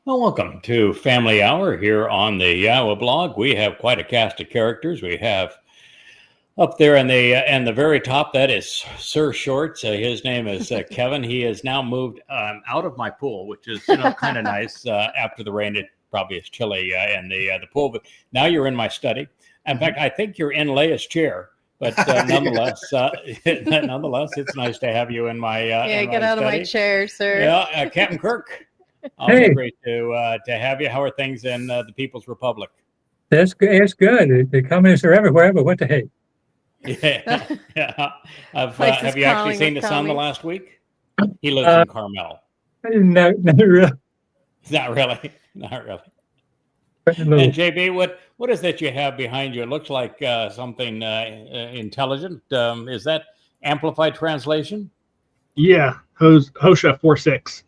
Well, welcome to Family Hour here on the YAHOWah blog. We have quite a cast of characters. We have up there in the very top, that is Sir Shorts. His name is Kevin. He has now moved out of my pool, which is kind of nice. After the rain, it probably is chilly in the pool, but now you're in my study. In fact, I think you're in Leia's chair. But nonetheless, it's nice to have you in my get out of my chair, sir. Yeah, Captain Kirk. Always great to have you. How are things in the People's Republic? It's good. The communists are everywhere, but what the heck? Yeah. Have you actually seen the sun the last week? He lives in Carmel. No, not really. Not really. And JB, what is that you have behind you? It looks like something intelligent. Is that amplified translation? Yeah, Hosha 4.6.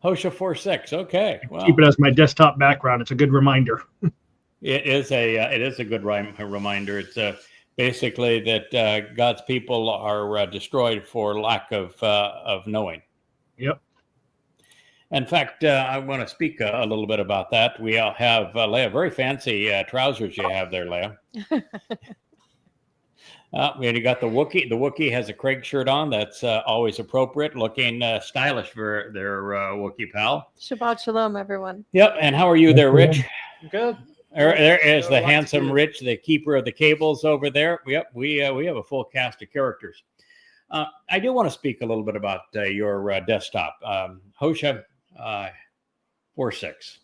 Hosha 4.6. Okay. Well, keep it as my desktop background. It's a good reminder. It is a good reminder. It's basically that God's people are destroyed for lack of knowing. Yep. In fact, I want to speak a little bit about that. We all have Leia, very fancy trousers you have there, Leia. You got the Wookiee. The Wookiee has a Craig shirt on. That's always appropriate, looking stylish for their Wookiee pal. Shabbat shalom, everyone. Yep. And how are you there, Rich? Good. There is the handsome Rich, the keeper of the cables over there. Yep. We have a full cast of characters. I do want to speak a little bit about your desktop, Hosha 4.6.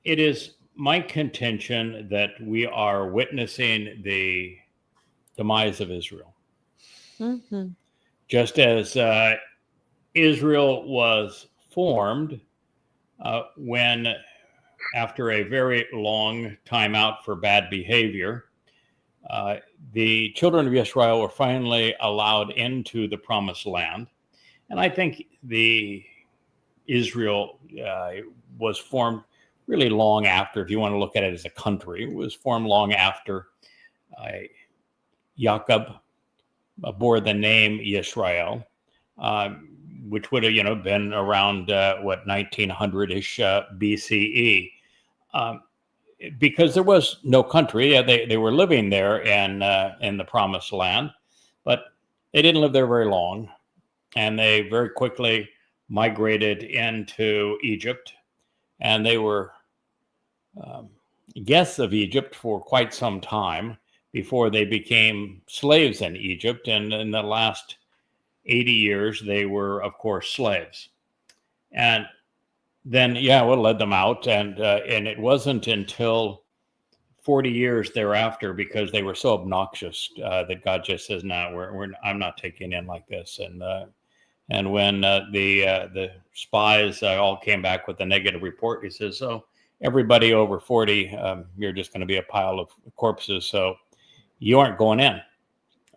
It is my contention that we are witnessing the demise of Israel. Mm-hmm. Just as Israel was formed when, after a very long time out for bad behavior, the children of Israel were finally allowed into the promised land. And I think Israel was formed really long after, if you want to look at it as a country, it was formed long after Jacob bore the name Yisrael, which would have been around 1900-ish BCE, because there was no country. They were living there in the promised land, but they didn't live there very long, and they very quickly migrated into Egypt, and they were guests of Egypt for quite some time before they became slaves in Egypt. And in the last 80 years, they were, of course, slaves. And then Yahweh led them out. And it wasn't until 40 years thereafter, because they were so obnoxious, that God just says, "No, I'm not taking in like this." And when the spies all came back with a negative report, he says, "So everybody over 40, you're just going to be a pile of corpses. So you aren't going in."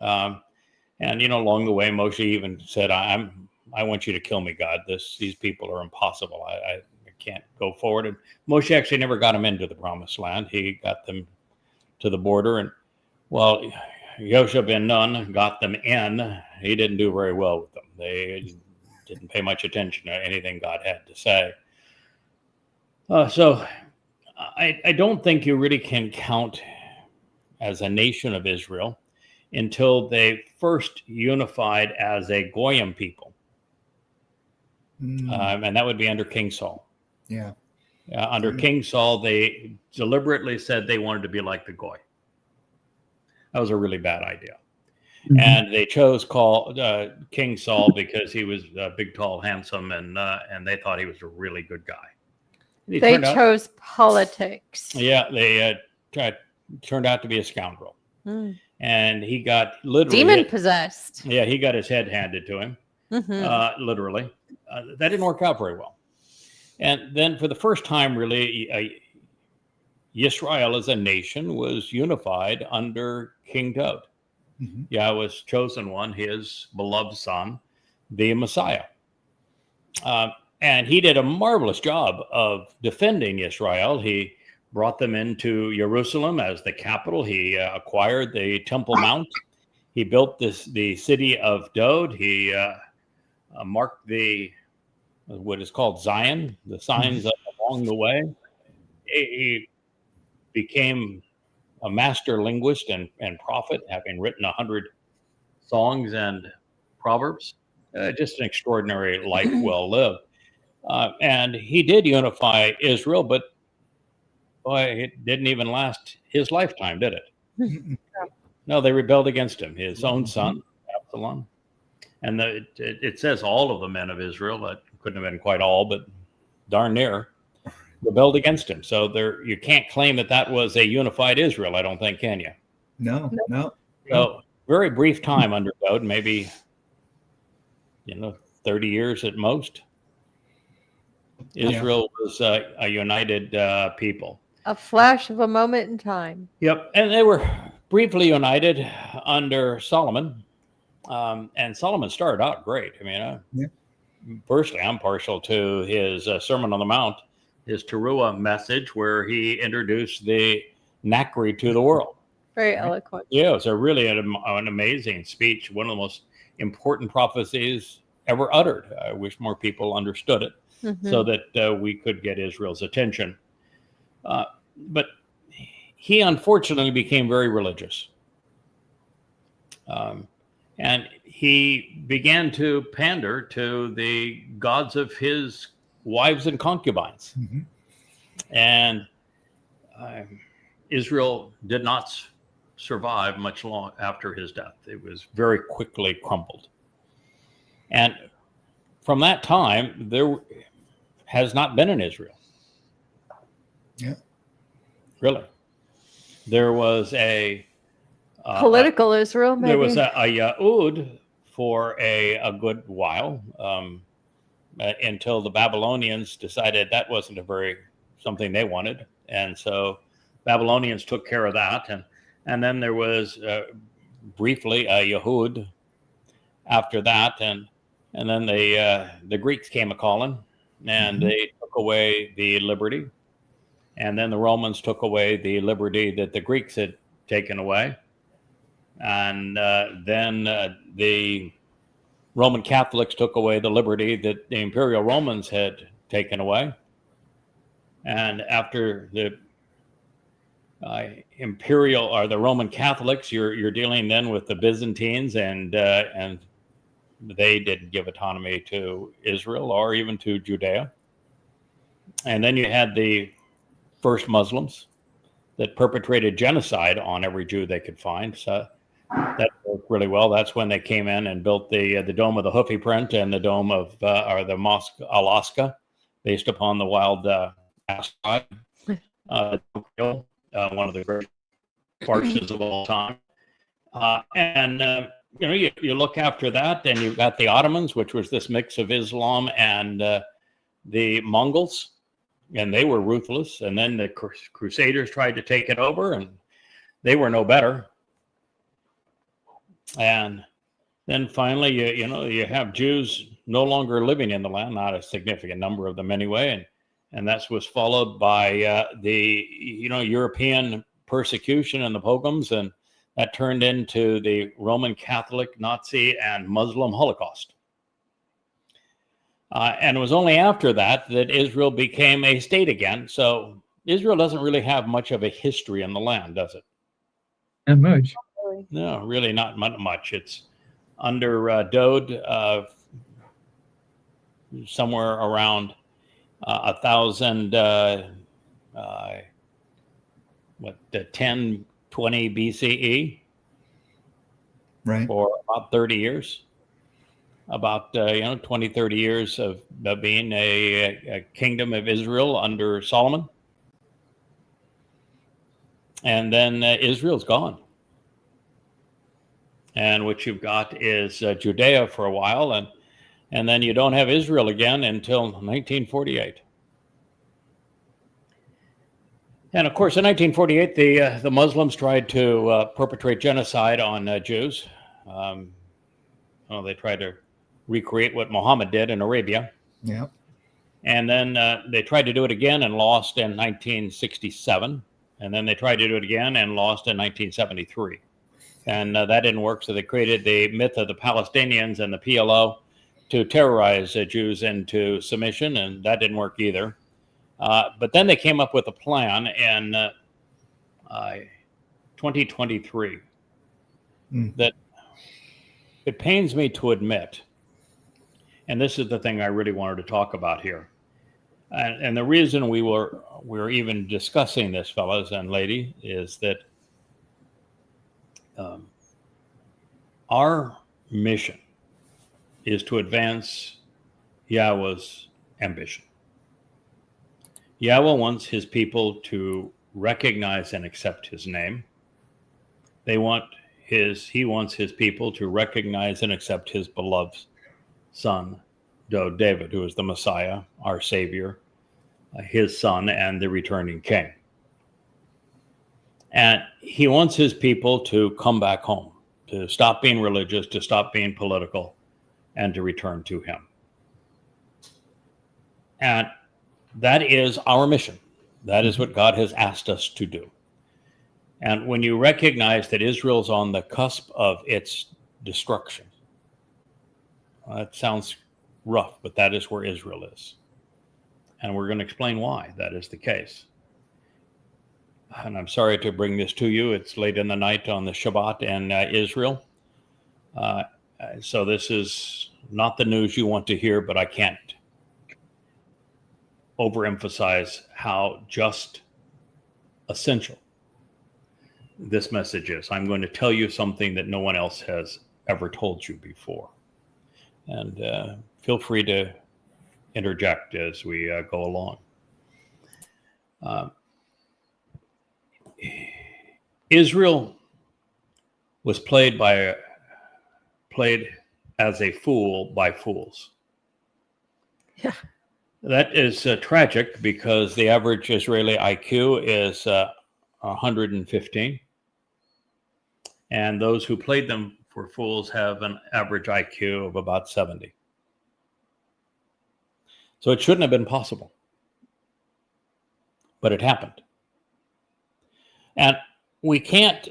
And along the way, Moshe even said, "I want you to kill me, God. These people are impossible. I can't go forward." And Moshe actually never got them into the promised land. He got them to the border, and Yoshua ben Nun got them in. He didn't do very well with them. They didn't pay much attention to anything God had to say. So I don't think you really can count as a nation of Israel until they first unified as a Goyim people. And that would be under King Saul. Yeah. Under King Saul, they deliberately said they wanted to be like the Goy. That was a really bad idea. Mm-hmm. And they chose King Saul because he was big, tall, handsome, and they thought he was a really good guy. They chose politics. Yeah, they turned out to be a scoundrel. And he got literally demon-possessed. Yeah, he got his head handed to him, literally. That didn't work out very well. And then for the first time, really, Yisrael as a nation was unified under King David. Mm-hmm. Yahweh's chosen one, his beloved son, the Messiah. And he did a marvelous job of defending Israel. He brought them into Jerusalem as the capital. He acquired the Temple Mount. He built the city of Dod. He marked the what is called Zion, the signs along the way. He became a master linguist and prophet, having written 100 songs and proverbs. Just an extraordinary life well lived. And he did unify Israel, but boy, it didn't even last his lifetime, did it? No, they rebelled against him, his own son, Absalom. And it says all of the men of Israel, that couldn't have been quite all, but darn near, rebelled against him. So you can't claim that was a unified Israel, I don't think, can you? No. So very brief time under God, maybe 30 years at most. Israel was a united people. A flash of a moment in time. Yep, and they were briefly united under Solomon. And Solomon started out great. I mean, personally, I'm partial to his Sermon on the Mount, his Towrah message, where he introduced the Nakri to the world. Very eloquent. Yeah, it was a really an amazing speech, one of the most important prophecies ever uttered. I wish more people understood it so that we could get Israel's attention. But he unfortunately became very religious. And he began to pander to the gods of his wives and concubines. And Israel did not survive much long after his death. It was very quickly crumbled. And from that time, there has not been an Israel. Yeah. Really. There was a political Israel, maybe. There was a Yahud for a good while until the Babylonians decided that wasn't something they wanted. And so Babylonians took care of that. And then there was briefly a Yahud after that. And then the Greeks came a-calling, and they took away the liberty. And then the Romans took away the liberty that the Greeks had taken away. And then the Roman Catholics took away the liberty that the Imperial Romans had taken away. And after the Imperial or the Roman Catholics, you're dealing then with the Byzantines, and they didn't give autonomy to Israel or even to Judea. And then you had the first Muslims that perpetrated genocide on every Jew they could find. So that worked really well. That's when they came in and built the Dome of the Hoofy Print and the Dome of or the Mosque Alaska, based upon the wild asteroid, one of the great farces of all time. You look after that, and you've got the Ottomans, which was this mix of Islam and the Mongols, and they were ruthless. And then the Crusaders tried to take it over, and they were no better. And then finally, you have Jews no longer living in the land, not a significant number of them anyway, and that was followed by the European persecution and the pogroms, and that turned into the Roman Catholic, Nazi, and Muslim Holocaust. And it was only after that Israel became a state again. So Israel doesn't really have much of a history in the land, does it? Not much. No, really not much. It's under Dode, somewhere around 1020 BCE, right? For about 30 years, about 20, 30 years of being a kingdom of Israel under Solomon, and then Israel's gone. And what you've got is Judea for a while, and then you don't have Israel again until 1948. And of course, in 1948, the Muslims tried to perpetrate genocide on Jews. They tried to recreate what Muhammad did in Arabia. Yeah. And then they tried to do it again and lost in 1967. And then they tried to do it again and lost in 1973. And that didn't work, so they created the myth of the Palestinians and the PLO to terrorize Jews into submission, and that didn't work either. But then they came up with a plan in 2023 that it pains me to admit, and this is the thing I really wanted to talk about here. And the reason we were even discussing this, fellas and lady, is that our mission is to advance Yahweh's ambition. Yahweh wants his people to recognize and accept his name. He wants his people to recognize and accept his beloved son, David, who is the Messiah, our Savior, his son, and the returning king. And he wants his people to come back home, to stop being religious, to stop being political, and to return to him. And that is our mission. That is what God has asked us to do. And when you recognize that Israel's on the cusp of its destruction, that sounds rough, but that is where Israel is. And we're going to explain why that is the case. And I'm sorry to bring this to you. It's late in the night on the Shabbat in Israel. So this is not the news you want to hear, but I can't overemphasize how just essential this message is. I'm going to tell you something that no one else has ever told you before. And feel free to interject as we go along. Israel was played as a fool by fools. Yeah. That is tragic because the average Israeli IQ is 115. And those who played them for fools have an average IQ of about 70. So it shouldn't have been possible. But it happened. And we can't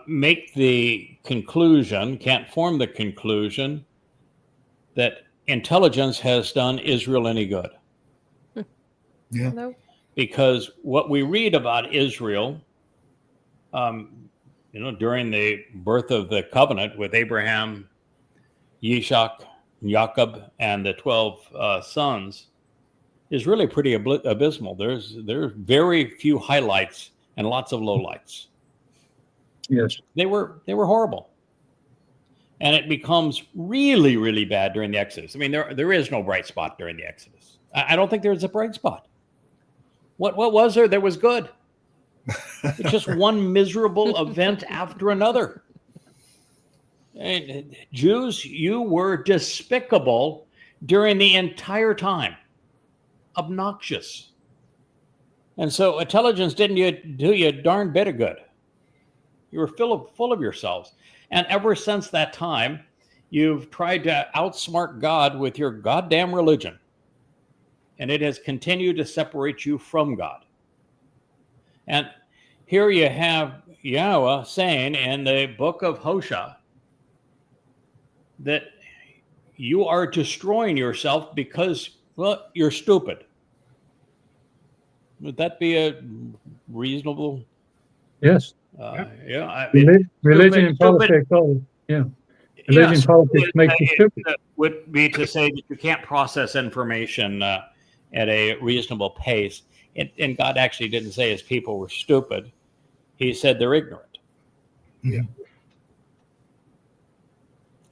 make the conclusion, can't form the conclusion that intelligence has done Israel any good. Yeah. No. Because what we read about Israel, during the birth of the covenant with Abraham, Yishak, Jacob, and the 12 sons, is really pretty abysmal. There's very few highlights and lots of lowlights. Yes. They were horrible. And it becomes really, really bad during the Exodus. I mean, there is no bright spot during the Exodus. I don't think there's a bright spot. What was there? There was good. It's just one miserable event after another. And Jews, you were despicable during the entire time. Obnoxious. And so intelligence didn't do you a darn bit of good. You were full of yourselves. And ever since that time, you've tried to outsmart God with your goddamn religion. And it has continued to separate you from God. And here you have Yahweh saying in the book of Hosea that you are destroying yourself because, well, you're stupid. Would that be a reasonable? Yes. Religion and politics. Oh, yeah. Religion and politics make you stupid. Would be to say that you can't process information at a reasonable pace. And God actually didn't say his people were stupid. He said they're ignorant. Yeah.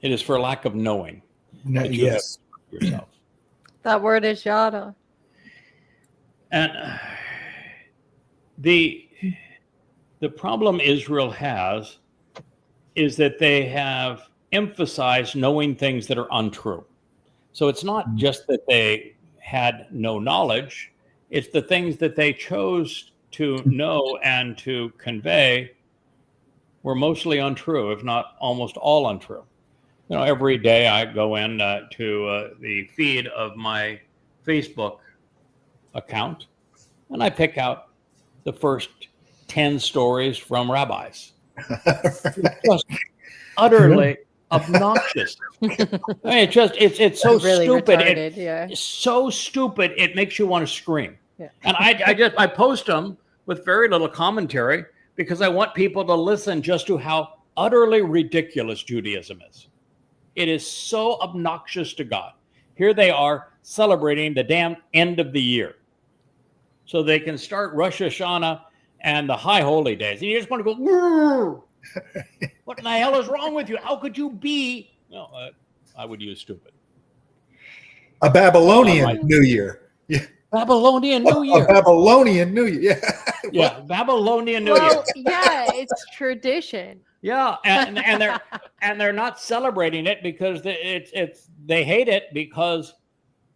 It is for lack of knowing that you have yourself. That word is Yada. And the problem Israel has is that they have emphasized knowing things that are untrue. So it's not just that they had no knowledge, it's the things that they chose to know and to convey were mostly untrue, if not almost all untrue. Every day I go in to the feed of my Facebook account, and I pick out the first 10 stories from rabbis. Just utterly obnoxious. I mean, it's so really stupid. retarded, yeah. It's so stupid. It makes you want to scream. Yeah. And I post them with very little commentary because I want people to listen just to how utterly ridiculous Judaism is. It is so obnoxious to God. Here they are celebrating the damn end of the year, so they can start Rosh Hashanah and the high holy days. And you just want to go, what in the hell is wrong with you? How could you be? No, I would use stupid. A Babylonian New Year. Yeah. Babylonian New Year. A Babylonian New Year. Yeah. Yeah, Babylonian New Year. Well, yeah, it's tradition. Yeah, and they're not celebrating it because they hate it because,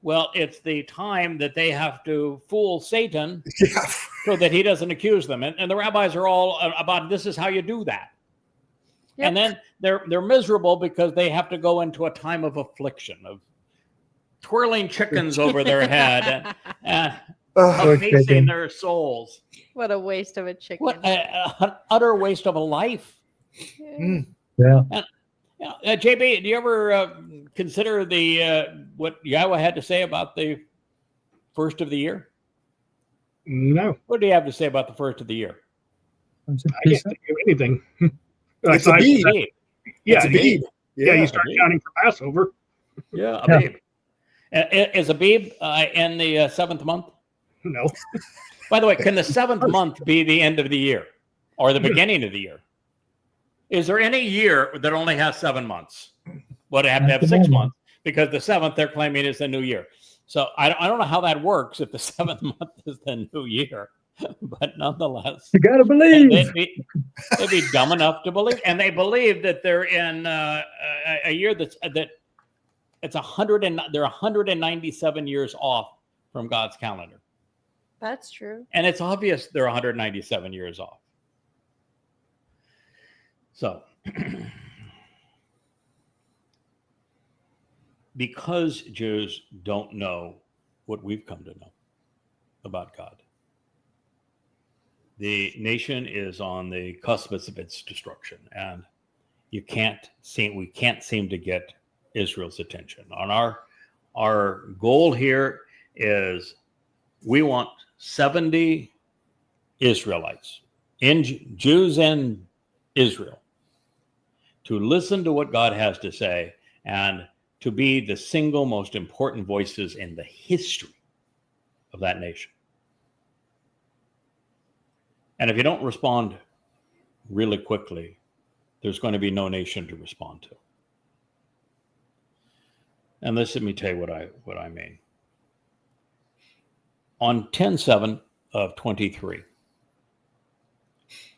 well, it's the time that they have to fool Satan so that he doesn't accuse them. And the rabbis are all about this is how you do that. Yep. And then they're miserable because they have to go into a time of affliction, of twirling chickens over their head and abasing their souls. What a waste of a chicken. What an utter waste of a life. Yeah. Yeah. JB, do you ever consider the what Yahowah had to say about the first of the year? No, What do you have to say about the first of the year? I can't think of anything. It's a bead. Yeah, It's a bead. yeah, you start Abib. counting for Passover. Yeah, Yeah. Abib. Is Abib in the seventh month? No, By the way, can the seventh month be the end of the year or the beginning of the year? Is there any year that only has 7 months? Would it have to have 6 months? Because the seventh they're claiming is the new year. So I don't know how that works if the seventh month is the new year, but nonetheless, You gotta believe. they'd be dumb enough to believe, and they believe that they're in a year that it's 100 and they're 197 years off from God's calendar, That's true. and it's obvious they're 197 years off. So, because Jews don't know what we've come to know about God, the nation is on the cusp of its destruction, and we can't seem to get Israel's attention. Our goal here is we want 70 Israelites, Jews in Israel, to listen to what God has to say and to be the single most important voices in the history of that nation. And if you don't respond really quickly, there's going to be no nation to respond to. And let me tell you what I mean. On 10/7 of 23,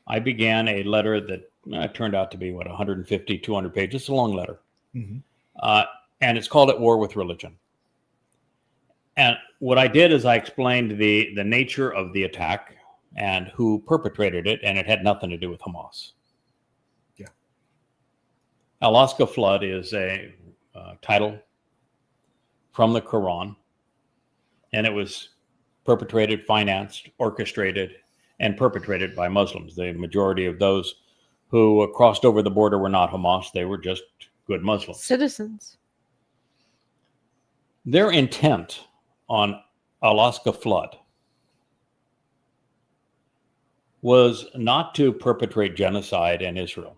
I began a letter that turned out to be 150, 200 pages. It's a long letter. Mm-hmm. And it's called At War with Religion. And what I did is I explained the nature of the attack and who perpetrated it, and it had nothing to do with Hamas. Yeah. Alaska Flood is a title from the Quran, and it was perpetrated, financed, orchestrated, and perpetrated by Muslims. The majority of those who crossed over the border were not Hamas. They were just good Muslims. Citizens. Their intent on Alaska Flood was not to perpetrate genocide in Israel.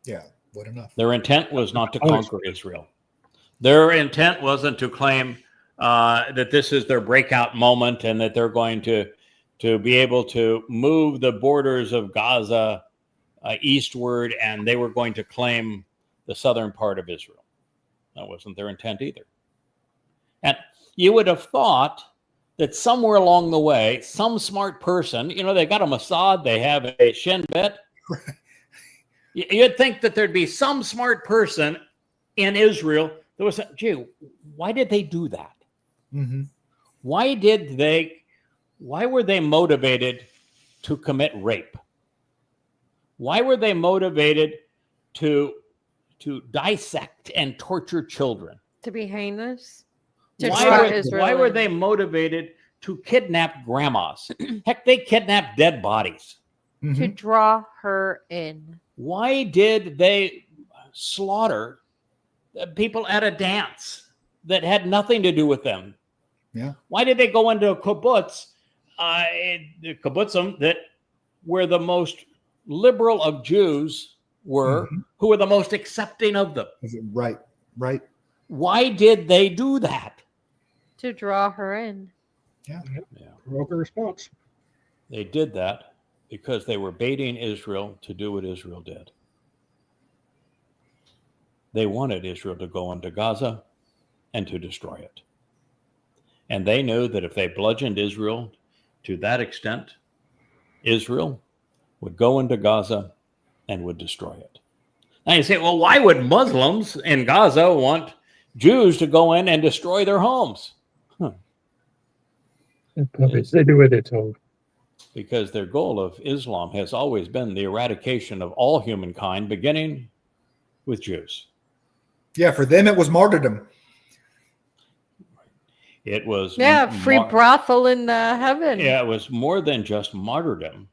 Yeah. What enough? Their intent was not to conquer Israel. Their intent wasn't to claim that this is their breakout moment and that they're going to be able to move the borders of Gaza eastward, and they were going to claim the southern part of Israel. That wasn't their intent either. And you would have thought that somewhere along the way, some smart person, they got a Mossad, they have a Shin Bet. You'd think that there'd be some smart person in Israel that was, gee, why did they do that? Mm-hmm. Why were they motivated to commit rape? Why were they motivated to dissect and torture children? To be heinous. Why were they motivated to kidnap grandmas? Heck, they kidnapped dead bodies. Mm-hmm. To draw her in. Why did they slaughter people at a dance that had nothing to do with them. Yeah. Why did they go into a kibbutz, the kibbutzim that where the most liberal of Jews were, who were the most accepting of them? Right. Why did they do that? To draw her in. Yeah. Provoke a response. They did that because they were baiting Israel to do what Israel did. They wanted Israel to go into Gaza and to destroy it. And they knew that if they bludgeoned Israel to that extent, Israel would go into Gaza and would destroy it. Now you say, well, why would Muslims in Gaza want Jews to go in and destroy their homes? They do what they're told. Because their goal of Islam has always been the eradication of all humankind, beginning with Jews. Yeah, for them it was martyrdom. It was Free brothel in the heaven. Yeah, it was more than just martyrdom.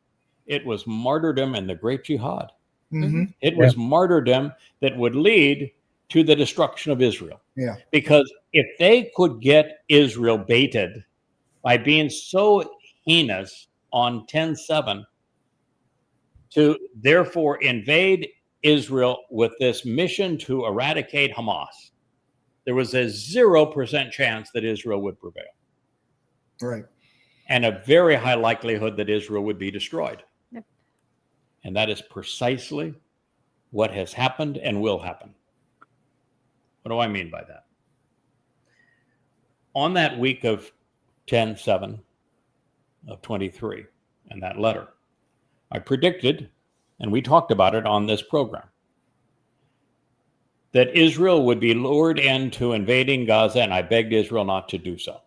It was martyrdom and the great jihad. It was martyrdom that would lead to the destruction of Israel. Yeah. Because if they could get Israel baited by being so heinous on 10/7 to therefore invade Israel with this mission to eradicate Hamas, there was a 0% chance that Israel would prevail. Right. And a very high likelihood that Israel would be destroyed. Yep. And that is precisely what has happened and will happen. What do I mean by that? On that week of 10/7 of 23, and that letter, I predicted, and we talked about it on this program, that Israel would be lured into invading Gaza, and I begged Israel not to do so.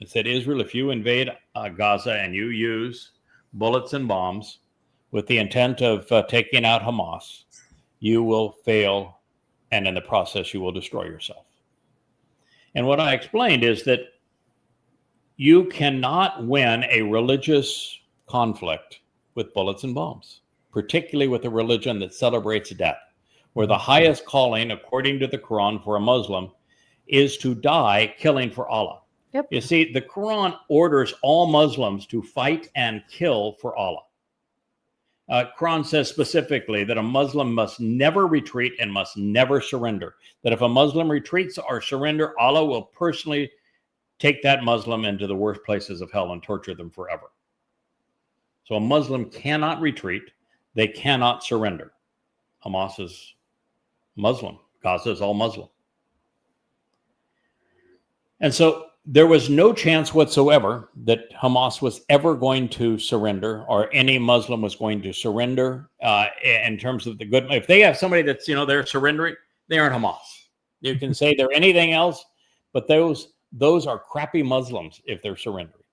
I said, Israel, if you invade Gaza and you use bullets and bombs with the intent of taking out Hamas, you will fail, and in the process, you will destroy yourself. And what I explained is that you cannot win a religious conflict with bullets and bombs, particularly with a religion that celebrates death, where the highest calling, according to the Quran, for a Muslim is to die killing for Allah. Yep. You see, the Quran orders all Muslims to fight and kill for Allah. Quran says specifically that a Muslim must never retreat and must never surrender. That if a Muslim retreats or surrender, Allah will personally take that Muslim into the worst places of hell and torture them forever. So a Muslim cannot retreat. They cannot surrender. Hamas is Muslim. Gaza is all Muslim. And so there was no chance whatsoever that Hamas was ever going to surrender, or any Muslim was going to surrender in terms of the good. If they have somebody that's, they're surrendering, they aren't Hamas. You can say they're anything else, but those are crappy Muslims if they're surrendering.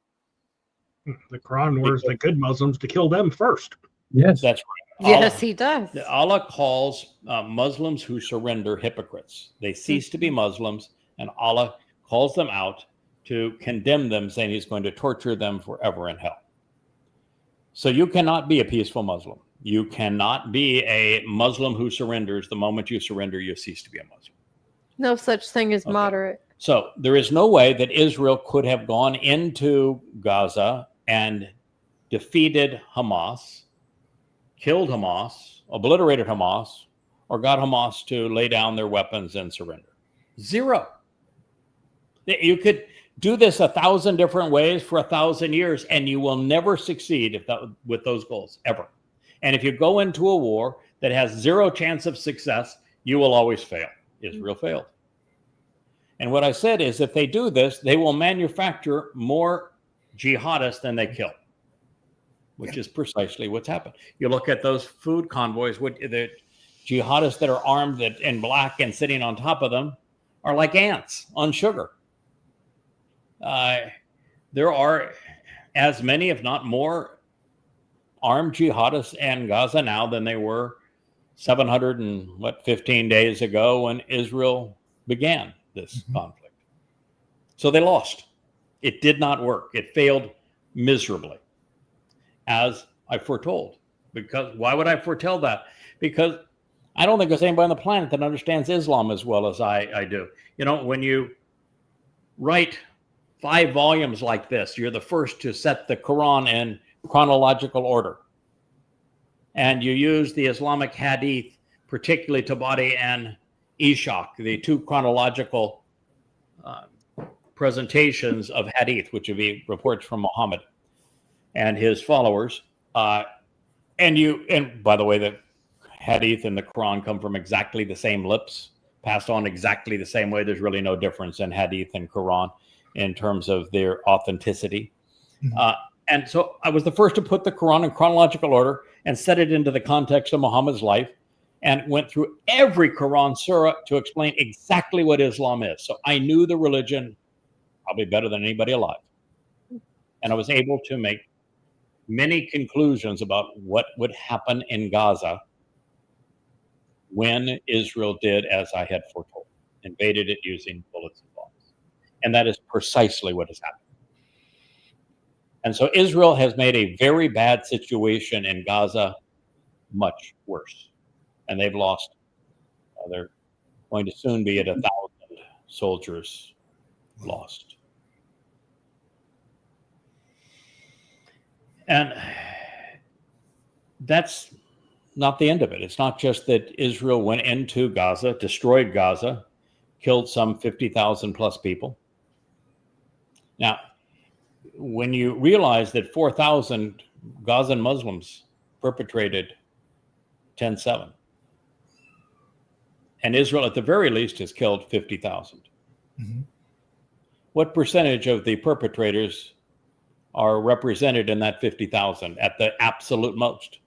The Quran orders the good Muslims to kill them first. Yes. That's right. Yes, he does. Allah calls Muslims who surrender hypocrites. They cease to be Muslims, and Allah calls them out to condemn them, saying he's going to torture them forever in hell. So you cannot be a peaceful Muslim. You cannot be a Muslim who surrenders. The moment you surrender, you cease to be a Muslim. No such thing as moderate. So there is no way that Israel could have gone into Gaza and defeated Hamas, killed Hamas, obliterated Hamas, or got Hamas to lay down their weapons and surrender. Zero. You could do this 1,000 different ways for 1,000 years, and you will never succeed with those goals, ever. And if you go into a war that has zero chance of success, you will always fail. Israel failed. And what I said is, if they do this, they will manufacture more jihadists than they kill, which is precisely what's happened. You look at those food convoys, the jihadists that are armed in black and sitting on top of them are like ants on sugar. There are as many, if not more, armed jihadists in Gaza now than they were 715 days ago when Israel began this conflict. So they lost. It did not work. It failed miserably, as I foretold. Because why would I foretell that? Because I don't think there's anybody on the planet that understands Islam as well as I do. You know, when you write 5 volumes like this, you're the first to set the Quran in chronological order. And you use the Islamic hadith, particularly Tabari and Ishaq, the 2 chronological presentations of hadith, which would be reports from Muhammad and his followers. And by the way, the hadith and the Quran come from exactly the same lips, passed on exactly the same way. There's really no difference in hadith and Quran in terms of their authenticity. Mm-hmm. And so I was the first to put the Quran in chronological order and set it into the context of Muhammad's life, and went through every Quran surah to explain exactly what Islam is. So I knew the religion probably better than anybody alive. And I was able to make many conclusions about what would happen in Gaza when Israel did as I had foretold, invaded it using bullets and bombs. And that is precisely what has happened. And so Israel has made a very bad situation in Gaza much worse. And they've lost, they're going to soon be at 1,000 soldiers lost. And that's not the end of it. It's not just that Israel went into Gaza, destroyed Gaza, killed some 50,000 plus people. Now, when you realize that 4,000 Gazan Muslims perpetrated 10/7, and Israel at the very least has killed 50,000, mm-hmm. What percentage of the perpetrators are represented in that 50,000 at the absolute most?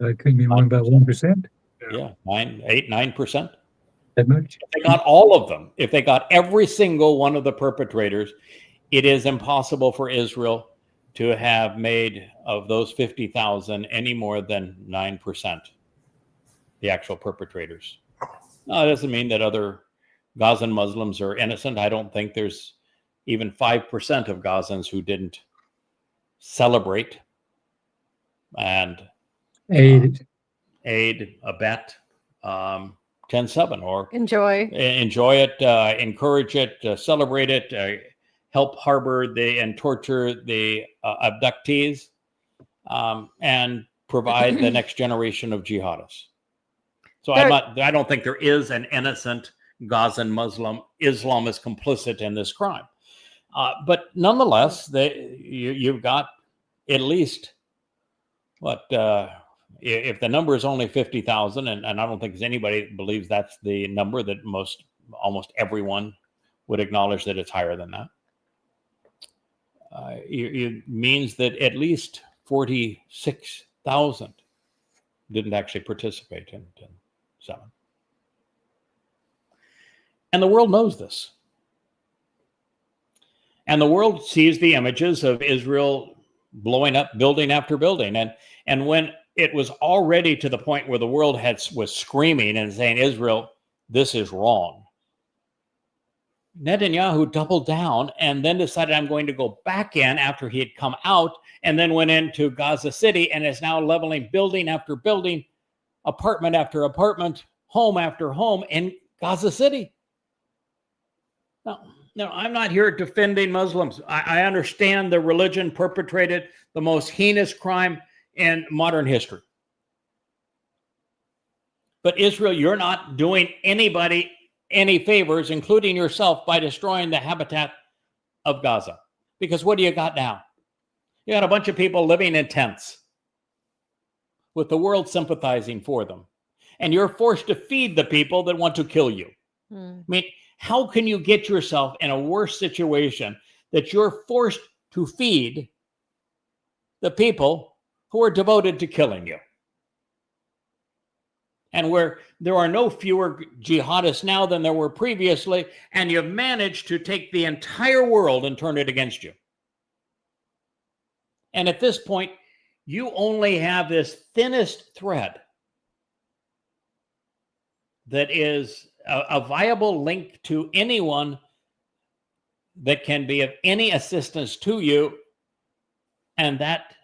It could be more about 1%. Yeah, 9%. That much? If they got all of them, if they got every single one of the perpetrators, it is impossible for Israel to have made of those 50,000 any more than 9%, the actual perpetrators. Now, it doesn't mean that other Gazan Muslims are innocent. I don't think there's even 5% of Gazans who didn't celebrate and aid, abet 10/7, or enjoy it, encourage it, celebrate it, help harbor and torture the abductees, and provide the next generation of jihadists. So I don't think there is an innocent Gazan Muslim. Islam is complicit in this crime. But nonetheless, you've got at least, if the number is only 50,000, and I don't think anybody believes that's the number, that almost everyone would acknowledge that it's higher than that. It means that at least 46,000 didn't actually participate in 10/7. And the world knows this. And the world sees the images of Israel blowing up building after building. And when it was already to the point where the world was screaming and saying, Israel, this is wrong, Netanyahu doubled down and then decided, I'm going to go back in after he had come out, and then went into Gaza City and is now leveling building after building, apartment after apartment, home after home in Gaza City. No, I'm not here defending Muslims. I understand the religion perpetrated the most heinous crime in modern history. But Israel, you're not doing anybody any favors, including yourself, by destroying the habitat of Gaza. Because what do you got now? You got a bunch of people living in tents with the world sympathizing for them. And you're forced to feed the people that want to kill you. I mean, how can you get yourself in a worse situation that you're forced to feed the people who are devoted to killing you? And where there are no fewer jihadists now than there were previously, and you've managed to take the entire world and turn it against you. And at this point, you only have this thinnest thread that is a viable link to anyone that can be of any assistance to you, and that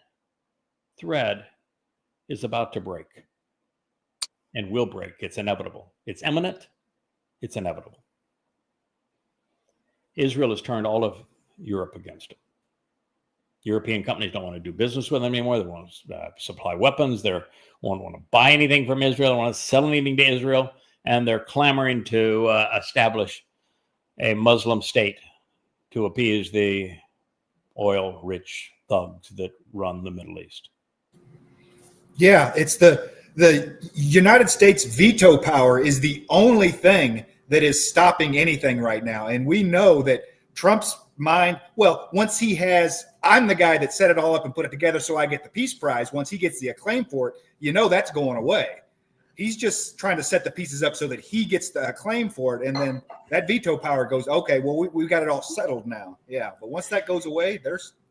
thread is about to break. and will break. It's inevitable. It's imminent. It's inevitable. Israel has turned all of Europe against it. European companies don't want to do business with them anymore. They want to supply weapons. They won't want to buy anything from Israel. They don't want to sell anything to Israel. And they're clamoring to establish a Muslim state to appease the oil-rich thugs that run the Middle East. Yeah, it's the United States veto power is the only thing that is stopping anything right now. And we know that Trump's mind, well, once he has, I'm the guy that set it all up and put it together so I get the Peace Prize. Once he gets the acclaim for it, that's going away. He's just trying to set the pieces up so that he gets the acclaim for it. And then that veto power goes, okay, well, we've got it all settled now. Yeah. But once that goes away,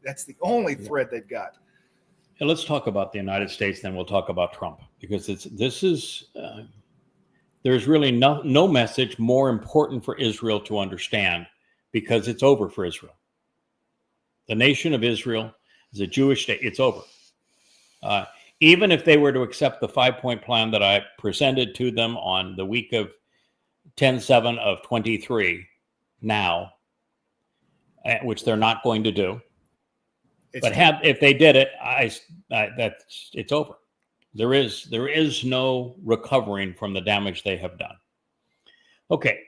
that's the only thread they've got. And let's talk about the United States, then we'll talk about Trump, because there's really no message more important for Israel to understand, because it's over for Israel. The nation of Israel is a Jewish state. It's over. Even if they were to accept the 5-point plan that I presented to them on the week of 10/7 of 23 now, which they're not going to do. If they did it, it's over. There is no recovering from the damage they have done. Okay,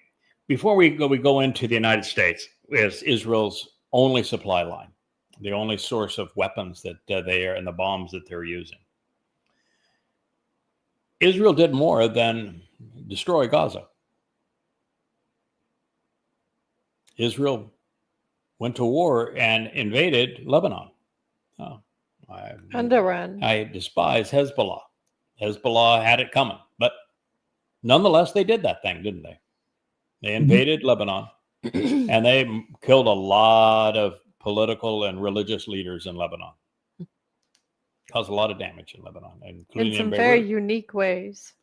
before we go into the United States, is Israel's only supply line, the only source of weapons that they are and the bombs that they're using. Israel did more than destroy Gaza. Israel went to war and invaded Lebanon. And Iran. I despise Hezbollah. Hezbollah had it coming, but nonetheless, they did that thing, didn't they? They invaded Lebanon, and they killed a lot of political and religious leaders in Lebanon. Caused a lot of damage in Lebanon, including in some Beirut. very unique ways.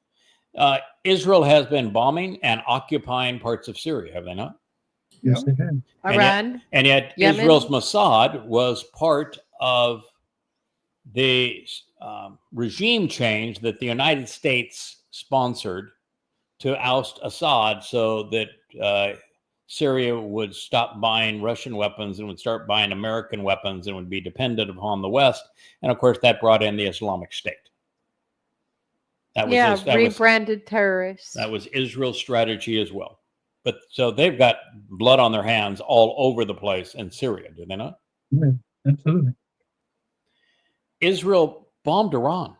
Israel has been bombing and occupying parts of Syria, have they not? Yes, they have. Iran. And yet Yemen. Israel's Mossad was part of the regime change that the United States sponsored to oust Assad so that Syria would stop buying Russian weapons and would start buying American weapons and would be dependent upon the West. And of course, that brought in the Islamic State. Rebranded terrorists. That was Israel's strategy as well. But so they've got blood on their hands all over the place in Syria, do they not? Yeah, absolutely. Israel bombed Iran.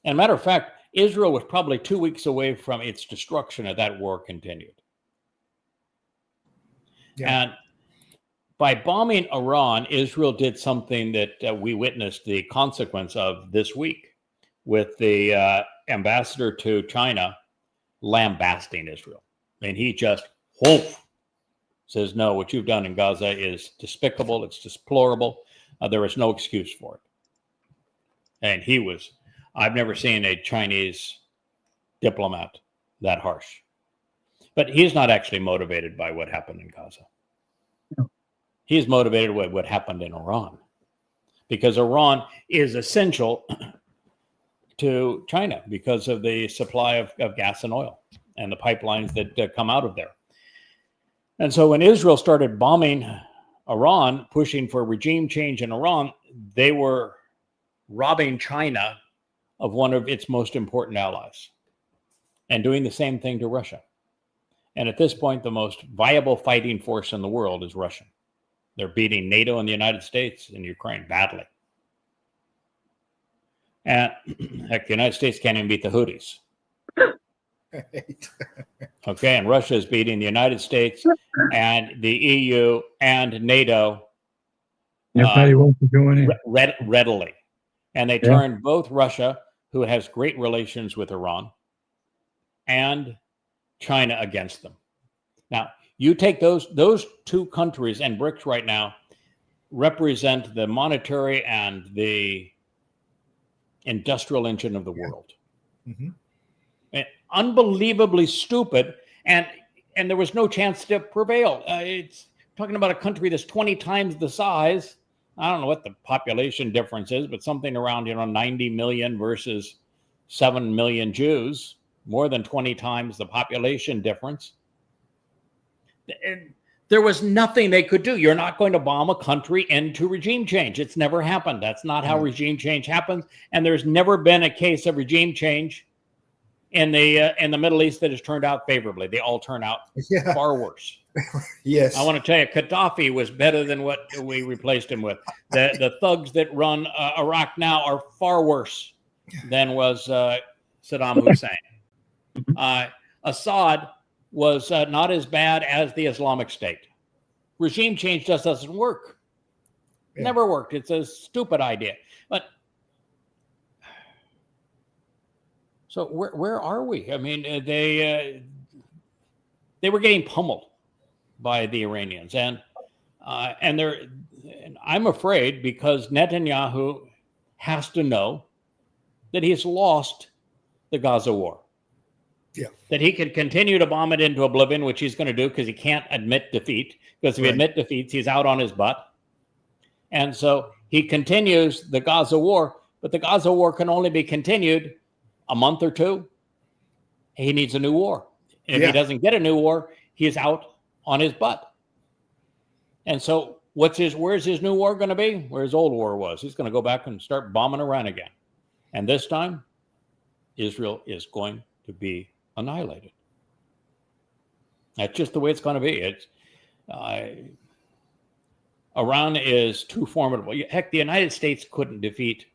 And matter of fact, Israel was probably 2 weeks away from its destruction as that war continued. Yeah. And by bombing Iran, Israel did something that we witnessed the consequence of this week with the ambassador to China lambasting Israel. And he just says, no, what you've done in Gaza is despicable. It's deplorable. There is no excuse for it. And I've never seen a Chinese diplomat that harsh. But he's not actually motivated by what happened in Gaza. No. He's motivated by what happened in Iran. Because Iran is essential to China because of the supply of gas and oil and the pipelines that come out of there. And so when Israel started bombing Iran, pushing for regime change in Iran, they were robbing China of one of its most important allies and doing the same thing to Russia. And at this point, the most viable fighting force in the world is Russia. They're beating NATO and the United States in Ukraine badly. And heck, the United States can't even beat the Houthis. Okay, and Russia is beating the United States and the EU and NATO readily. And they turned both Russia, who has great relations with Iran, and China against them. Now, you take those two countries, and BRICS right now represent the monetary and the industrial engine of the world. Mm-hmm. And unbelievably stupid, and there was no chance to prevail. It's talking about a country that's 20 times the size. I don't know what the population difference is, but something around 90 million versus 7 million Jews, more than 20 times the population difference. There was nothing they could do. You're not going to bomb a country into regime change. It's never happened. That's not how regime change happens. And there's never been a case of regime change in the Middle East that has turned out favorably. They all turn out far worse. Yes. I want to tell you, Gaddafi was better than what we replaced him with. The thugs that run Iraq now are far worse than was Saddam Hussein. Assad was not as bad as the Islamic State. Regime change just doesn't work. Never worked. It's a stupid idea. But so where are we? I mean, they were getting pummeled by the Iranians, and I'm afraid, because Netanyahu has to know that he's lost the Gaza war. Yeah. That he can continue to bomb it into oblivion, which he's going to do because he can't admit defeat. Because if he admits defeat, he's out on his butt. And so he continues the Gaza war, but the Gaza war can only be continued a month or two. He needs a new war. If he doesn't get a new war, he's out on his butt. And so where's his new war going to be? Where his old war was. He's going to go back and start bombing Iran again. And this time, Israel is going to be annihilated. That's just the way it's going to be. Iran is too formidable. Heck, the United States couldn't defeat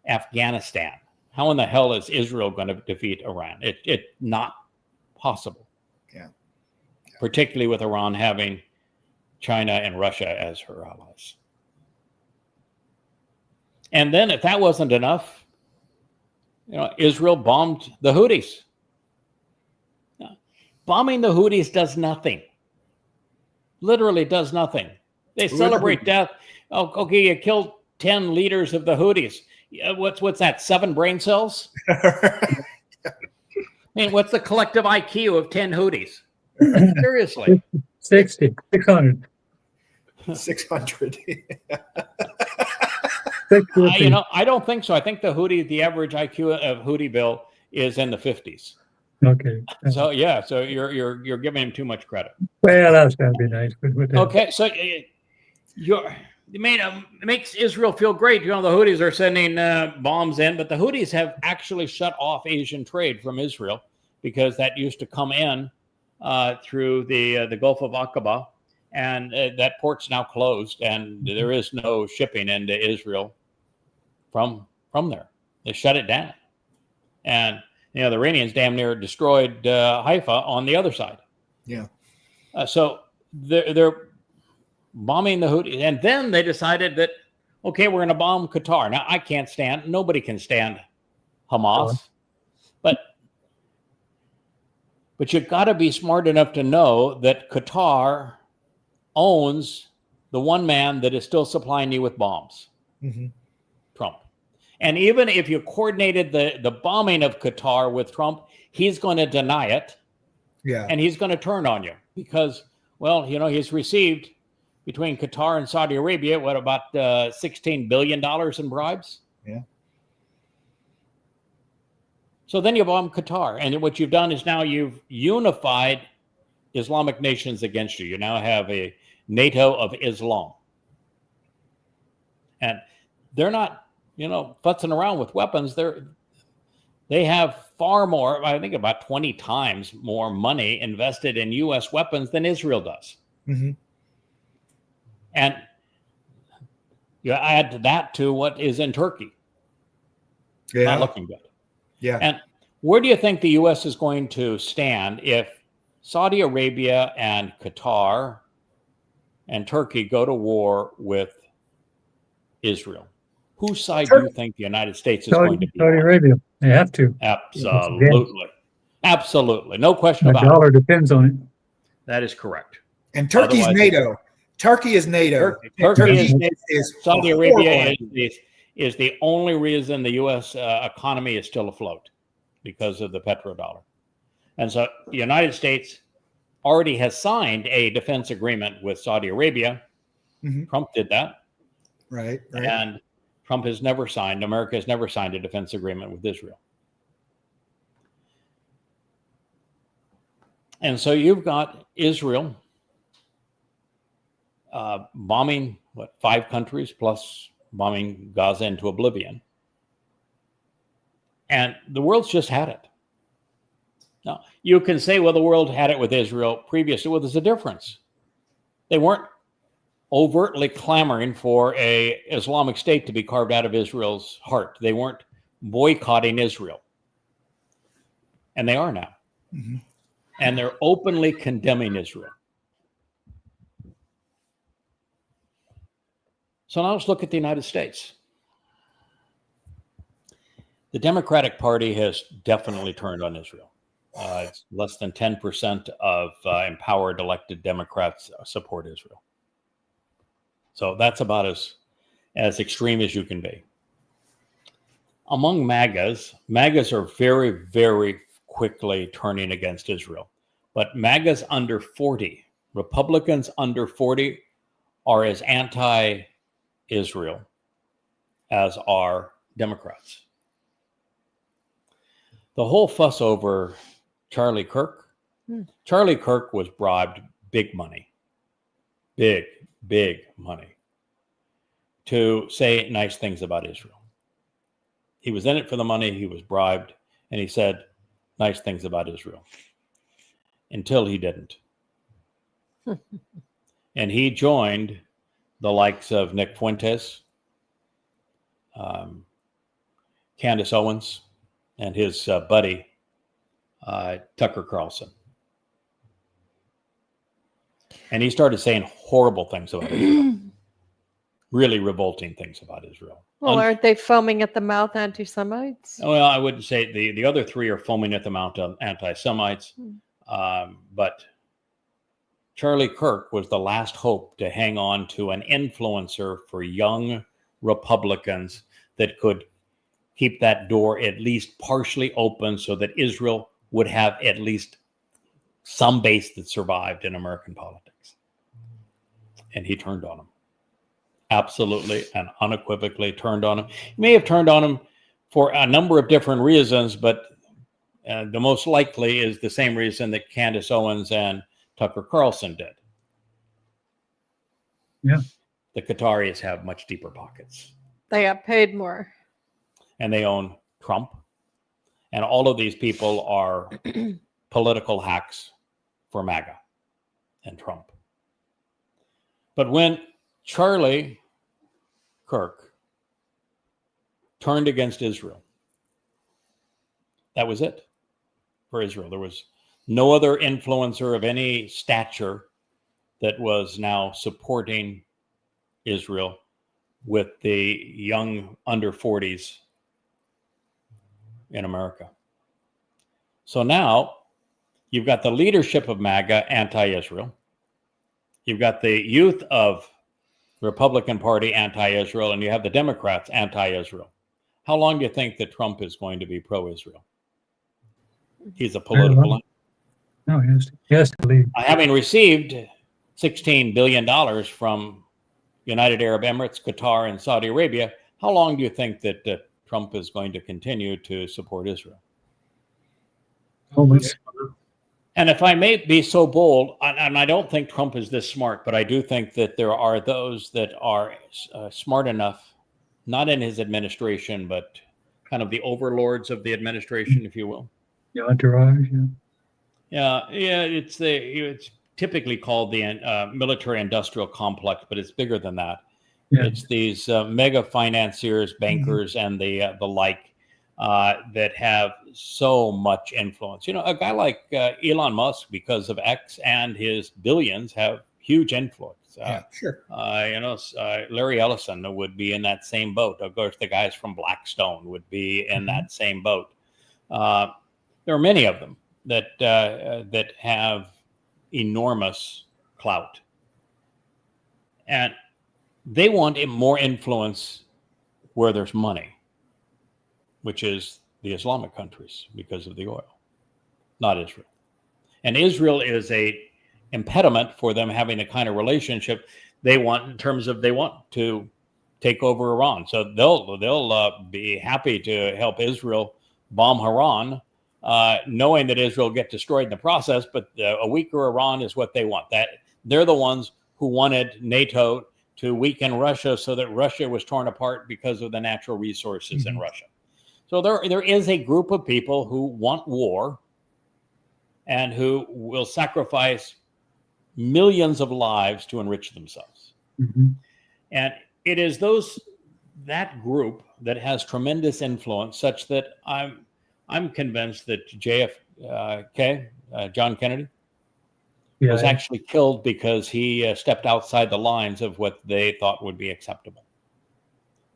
Afghanistan. How in the hell is Israel going to defeat Iran? It's not possible. Yeah. Particularly with Iran having China and Russia as her allies. And then if that wasn't enough, Israel bombed the Houthis. Bombing the Houthis does nothing. Literally does nothing. They celebrate death. Oh, okay, you killed 10 leaders of the Houthis. What's that? 7 brain cells? I mean, what's the collective IQ of 10 Houthis? Seriously. 600. 600. I don't think so. I think the average IQ of Houthi Bill is in the 50s. Okay. So so you're giving him too much credit. Well, that's gotta be nice. Okay, so it makes Israel feel great. The Houthis are sending bombs in, but the Houthis have actually shut off Asian trade from Israel, because that used to come in through the Gulf of Aqaba, and that port's now closed, and there is no shipping into Israel from there. They shut it down, and the Iranians damn near destroyed Haifa on the other side. Yeah. So they're bombing the Houthis, and then they decided that, okay, we're going to bomb Qatar. Now, nobody can stand Hamas, but you've got to be smart enough to know that Qatar owns the one man that is still supplying you with bombs, Trump. And even if you coordinated the bombing of Qatar with Trump, he's going to deny it. Yeah. And he's going to turn on you because, he's received between Qatar and Saudi Arabia, about $16 billion in bribes? Yeah. So then you bomb Qatar. And what you've done is now you've unified Islamic nations against you. You now have a NATO of Islam. And they're not, futzing around with weapons. They have far more, I think about 20 times more money invested in U.S. weapons than Israel does. Mm-hmm. And you add that to what is in Turkey. Yeah. Not looking good. Yeah. And where do you think the U.S. is going to stand if Saudi Arabia and Qatar and Turkey go to war with Israel? Whose side do you think the United States is going to be? Saudi Arabia. They have to. Absolutely. Absolutely. No question about it. The dollar depends on it. That is correct. And Turkey's NATO. Turkey is NATO. Turkey is Saudi Arabia is the only reason the U.S. Economy is still afloat, because of the petrodollar. And so the United States already has signed a defense agreement with Saudi Arabia. Mm-hmm. Trump did that. Right. And America has never signed a defense agreement with Israel. And so you've got Israel bombing, 5 countries, plus bombing Gaza into oblivion. And the world's just had it. Now, you can say, well, the world had it with Israel previously. Well, there's a difference. They weren't overtly clamoring for a Islamic State to be carved out of Israel's heart. They weren't boycotting Israel. And they are now. Mm-hmm. And they're openly condemning Israel. So now let's look at the United States. The Democratic Party has definitely turned on Israel. It's less than 10% of empowered elected Democrats support Israel. So that's about as extreme as you can be. Among MAGAs are very, very quickly turning against Israel. But MAGAs under 40, Republicans under 40, are as anti-Israel as are Democrats. The whole fuss over Charlie Kirk. Charlie Kirk was bribed big money, big money, to say nice things about Israel. He was in it for the money, he was bribed, and he said nice things about Israel until he didn't. And he joined the likes of Nick Fuentes, Candace Owens, and his buddy, Tucker Carlson. And he started saying horrible things about Israel. Really revolting things about Israel. Well, aren't they foaming at the mouth anti-Semites? Well, I wouldn't say the other 3 are foaming at the mouth anti-Semites. But Charlie Kirk was the last hope to hang on to an influencer for young Republicans that could keep that door at least partially open so that Israel would have at least some base that survived in American politics. And he turned on him. Absolutely and unequivocally turned on him. He may have turned on him for a number of different reasons, but the most likely is the same reason that Candace Owens and Tucker Carlson did. Yeah. The Qataris have much deeper pockets. They got paid more. And they own Trump. And all of these people are political hacks for MAGA and Trump. But when Charlie Kirk turned against Israel, that was it for Israel. There was no other influencer of any stature that was now supporting Israel with the young under 40s in America. So now you've got the leadership of MAGA anti-Israel. You've got the youth of the Republican Party anti-Israel, and you have the Democrats anti-Israel. How long do you think that Trump is going to be pro-Israel? He's a political. No, he has to leave. Having received $16 billion from United Arab Emirates, Qatar, and Saudi Arabia, how long do you think that Trump is going to continue to support Israel? Almost. And if I may be so bold, and I don't think Trump is this smart, but I do think that there are those that are smart enough, not in his administration, but kind of the overlords of the administration, if you will. The entourage, yeah. It's typically called the military-industrial complex, but it's bigger than that. Yeah. It's these mega financiers, bankers, and the like that have so much influence. You know, a guy like Elon Musk, because of X and his billions, have huge influence. Sure. Larry Ellison would be in that same boat. Of course, the guys from Blackstone would be in that same boat. There are many of them that have enormous clout, and they want more influence where there's money, which is the Islamic countries because of the oil, not Israel. And Israel is a impediment for them having the kind of relationship they want in terms of they want to take over Iran. So they'll be happy to help Israel bomb Iran knowing that Israel will get destroyed in the process, but a weaker Iran is what they want. That they're the ones who wanted NATO to weaken Russia so that Russia was torn apart because of the natural resources in Russia. So there is a group of people who want war and who will sacrifice millions of lives to enrich themselves. And it is that group that has tremendous influence, such that I'm convinced that JFK, John Kennedy, was actually killed because he stepped outside the lines of what they thought would be acceptable.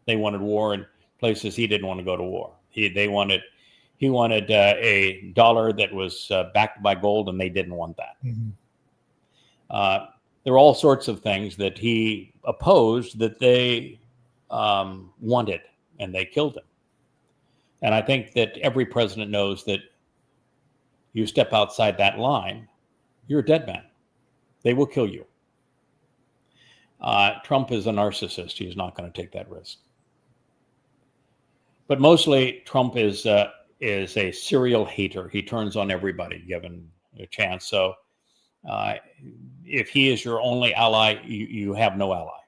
They wanted war in places he didn't want to go to war. He wanted a dollar that was backed by gold, and they didn't want that. There were all sorts of things that he opposed that they wanted, and they killed him. And I think that every president knows that you step outside that line, you're a dead man. They will kill you. Trump is a narcissist. He's not going to take that risk. But mostly, Trump is a serial hater. He turns on everybody given a chance. So if he is your only ally, you have no ally.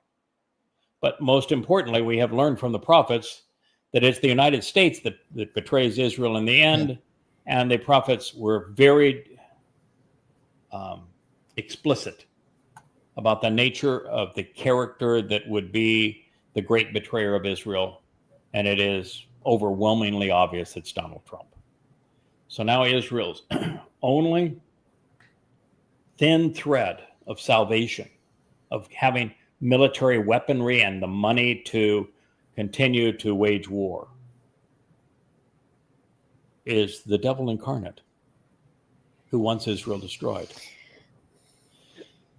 But most importantly, we have learned from the prophets that it's the United States that betrays Israel in the end. And the prophets were very explicit about the nature of the character that would be the great betrayer of Israel. And it is overwhelmingly obvious it's Donald Trump. So now Israel's only thin thread of salvation, of having military weaponry and the money to continue to wage war, is the devil incarnate who wants Israel destroyed.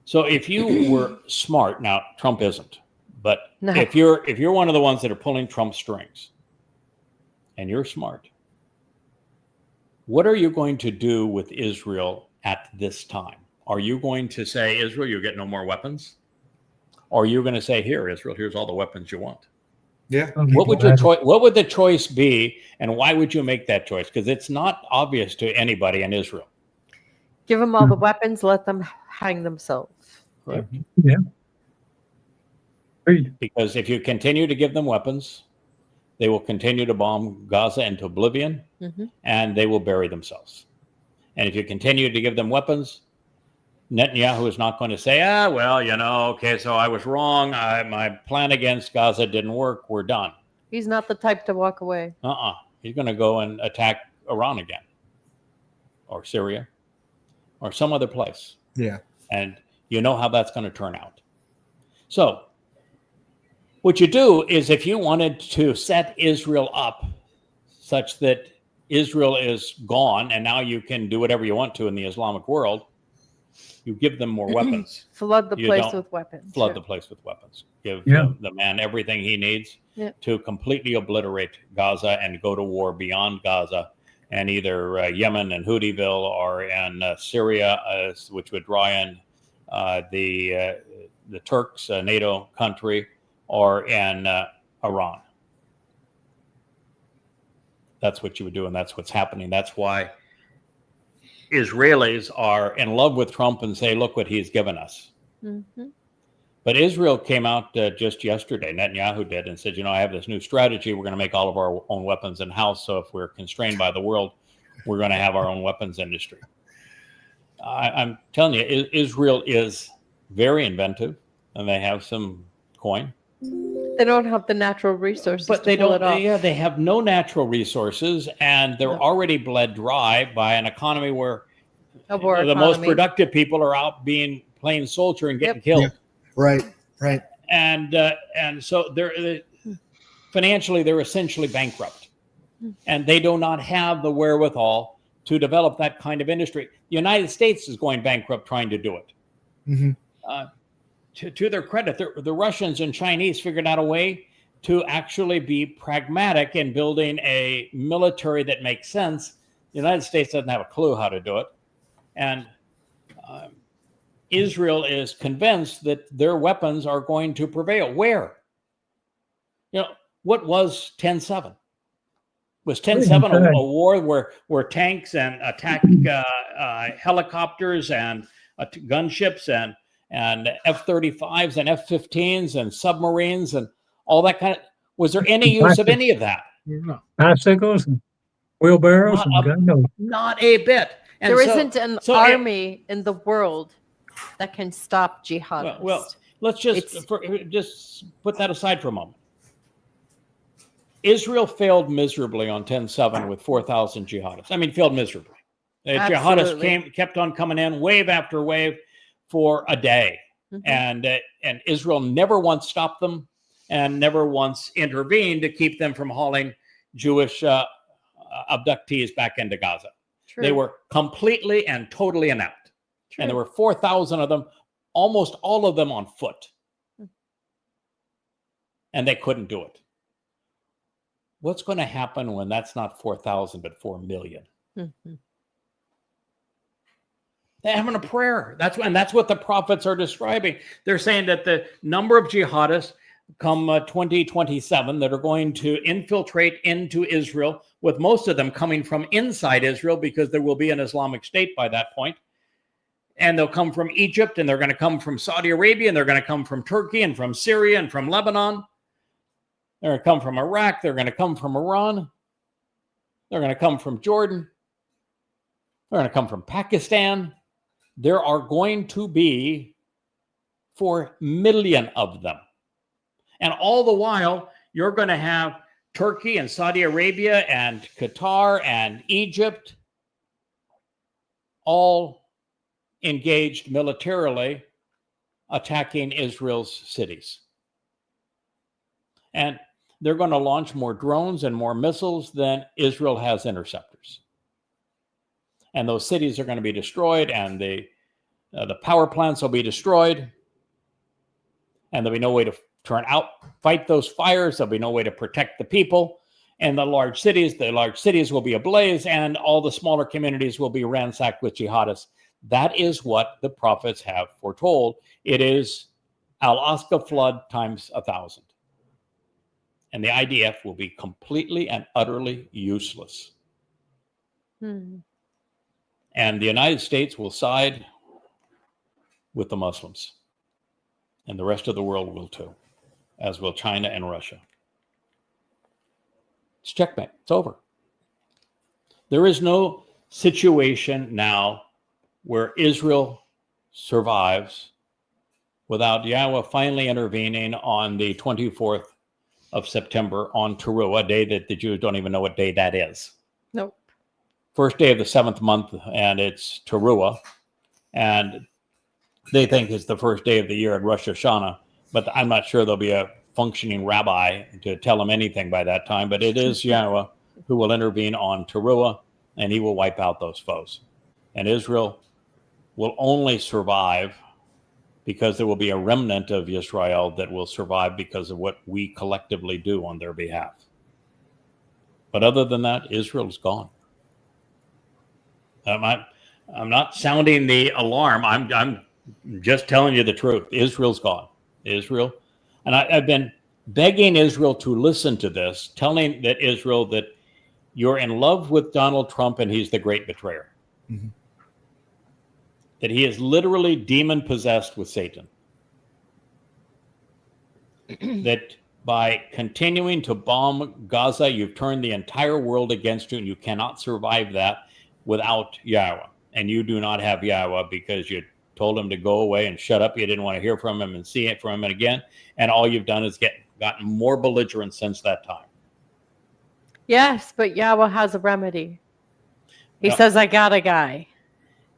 So if you were smart, now Trump isn't, but No. if you're one of the ones that are pulling Trump's strings and you're smart, what are you going to do with Israel at this time? Are you going to say, Israel, you get no more weapons? Or are you going to say, here, Israel, here's all the weapons you want? Yeah. What would the choice be, and why would you make that choice? Because it's not obvious to anybody in Israel. Give them all the weapons, let them hang themselves. Right? Yeah. Agreed. Because if you continue to give them weapons, they will continue to bomb Gaza into oblivion, and they will bury themselves. And if you continue to give them weapons, Netanyahu is not going to say, okay, so I was wrong. My plan against Gaza didn't work. We're done. He's not the type to walk away. He's going to go and attack Iran again, or Syria, or some other place. Yeah. And you know how that's going to turn out. So what you do is, if you wanted to set Israel up such that Israel is gone and now you can do whatever you want to in the Islamic world, you give them more weapons. Flood the You place don't with weapons. Flood Sure. the place with weapons. Give Yeah. the man everything he needs Yeah. to completely obliterate Gaza and go to war beyond Gaza, and either Yemen and Houthiville, or in Syria, which would draw in the Turks, a NATO country, or in Iran. That's what you would do, and that's what's happening. That's why Israelis are in love with Trump and say, look what he's given us. But Israel came out just yesterday, Netanyahu did, and said, I have this new strategy. We're going to make all of our own weapons in-house. So if we're constrained by the world, we're going to have our own weapons industry. I'm telling you, Israel is very inventive, and they have some coin. They don't have the natural resources But to they pull don't. it off. They have no natural resources, and they're already bled dry by an economy where A war the most economy. productive people are out playing soldier and getting killed. Yeah. Right. And so they're financially, they're essentially bankrupt, and they do not have the wherewithal to develop that kind of industry. The United States is going bankrupt trying to do it. To their credit, the Russians and Chinese figured out a way to actually be pragmatic in building a military that makes sense. The United States doesn't have a clue how to do it. And Israel is convinced that their weapons are going to prevail. Where? What was 10-7? Was 10-7 a war where tanks and attack helicopters and gunships and F-35s and F-15s and submarines and all that kind of? Was there any use of any of that? No. Bicycles and wheelbarrows and God knows. Not a bit. And There isn't an army in the world that can stop jihadists. Well, let's just put that aside for a moment. Israel failed miserably on 10-7 with 4,000 jihadists. I mean, failed miserably. The jihadists kept on coming in wave after wave for a day. And Israel never once stopped them and never once intervened to keep them from hauling Jewish abductees back into Gaza. True. They were completely and totally inept. True. And there were 4,000 of them, almost all of them on foot. And they couldn't do it. What's going to happen when that's not 4,000 but 4 million? Mm-hmm. They're having a prayer. That's what the prophets are describing. They're saying that the number of jihadists come 2027 that are going to infiltrate into Israel, with most of them coming from inside Israel because there will be an Islamic State by that point. And they'll come from Egypt, and they're going to come from Saudi Arabia, and they're going to come from Turkey and from Syria and from Lebanon. They're going to come from Iraq. They're going to come from Iran. They're going to come from Jordan. They're going to come from Pakistan. There are going to be 4 million of them. And all the while, you're going to have Turkey and Saudi Arabia and Qatar and Egypt all engaged militarily attacking Israel's cities. And they're going to launch more drones and more missiles than Israel has interceptors. And those cities are going to be destroyed, and the power plants will be destroyed. And there'll be no way to fight those fires. There'll be no way to protect the people. And the large cities will be ablaze, and all the smaller communities will be ransacked with jihadists. That is what the prophets have foretold. It is Al-Aqsa flood times 1,000. And the IDF will be completely and utterly useless. And the United States will side with the Muslims. And the rest of the world will too, as will China and Russia. It's checkmate. It's over. There is no situation now where Israel survives without Yahweh finally intervening on the 24th of September on Towrah, a day that the Jews don't even know what day that is. Nope. First day of the 7th month, and it's Towrah. And they think it's the first day of the year at Rosh Hashanah, but I'm not sure there'll be a functioning rabbi to tell them anything by that time. But it is Yahweh who will intervene on Towrah, and he will wipe out those foes. And Israel will only survive because there will be a remnant of Israel that will survive because of what we collectively do on their behalf. But other than that, Israel's gone. I'm not sounding the alarm. I'm just telling you the truth. Israel's gone. Israel. And I've been begging Israel to listen to this, telling that Israel that you're in love with Donald Trump and he's the great betrayer. Mm-hmm. That he is literally demon-possessed with Satan. That by continuing to bomb Gaza, you've turned the entire world against you, and you cannot survive that without Yahweh. And you do not have Yahweh because you told him to go away and shut up. You didn't want to hear from him and see it from him again. And all you've done is gotten more belligerent since that time. Yes, but Yahweh has a remedy. He says, I got a guy.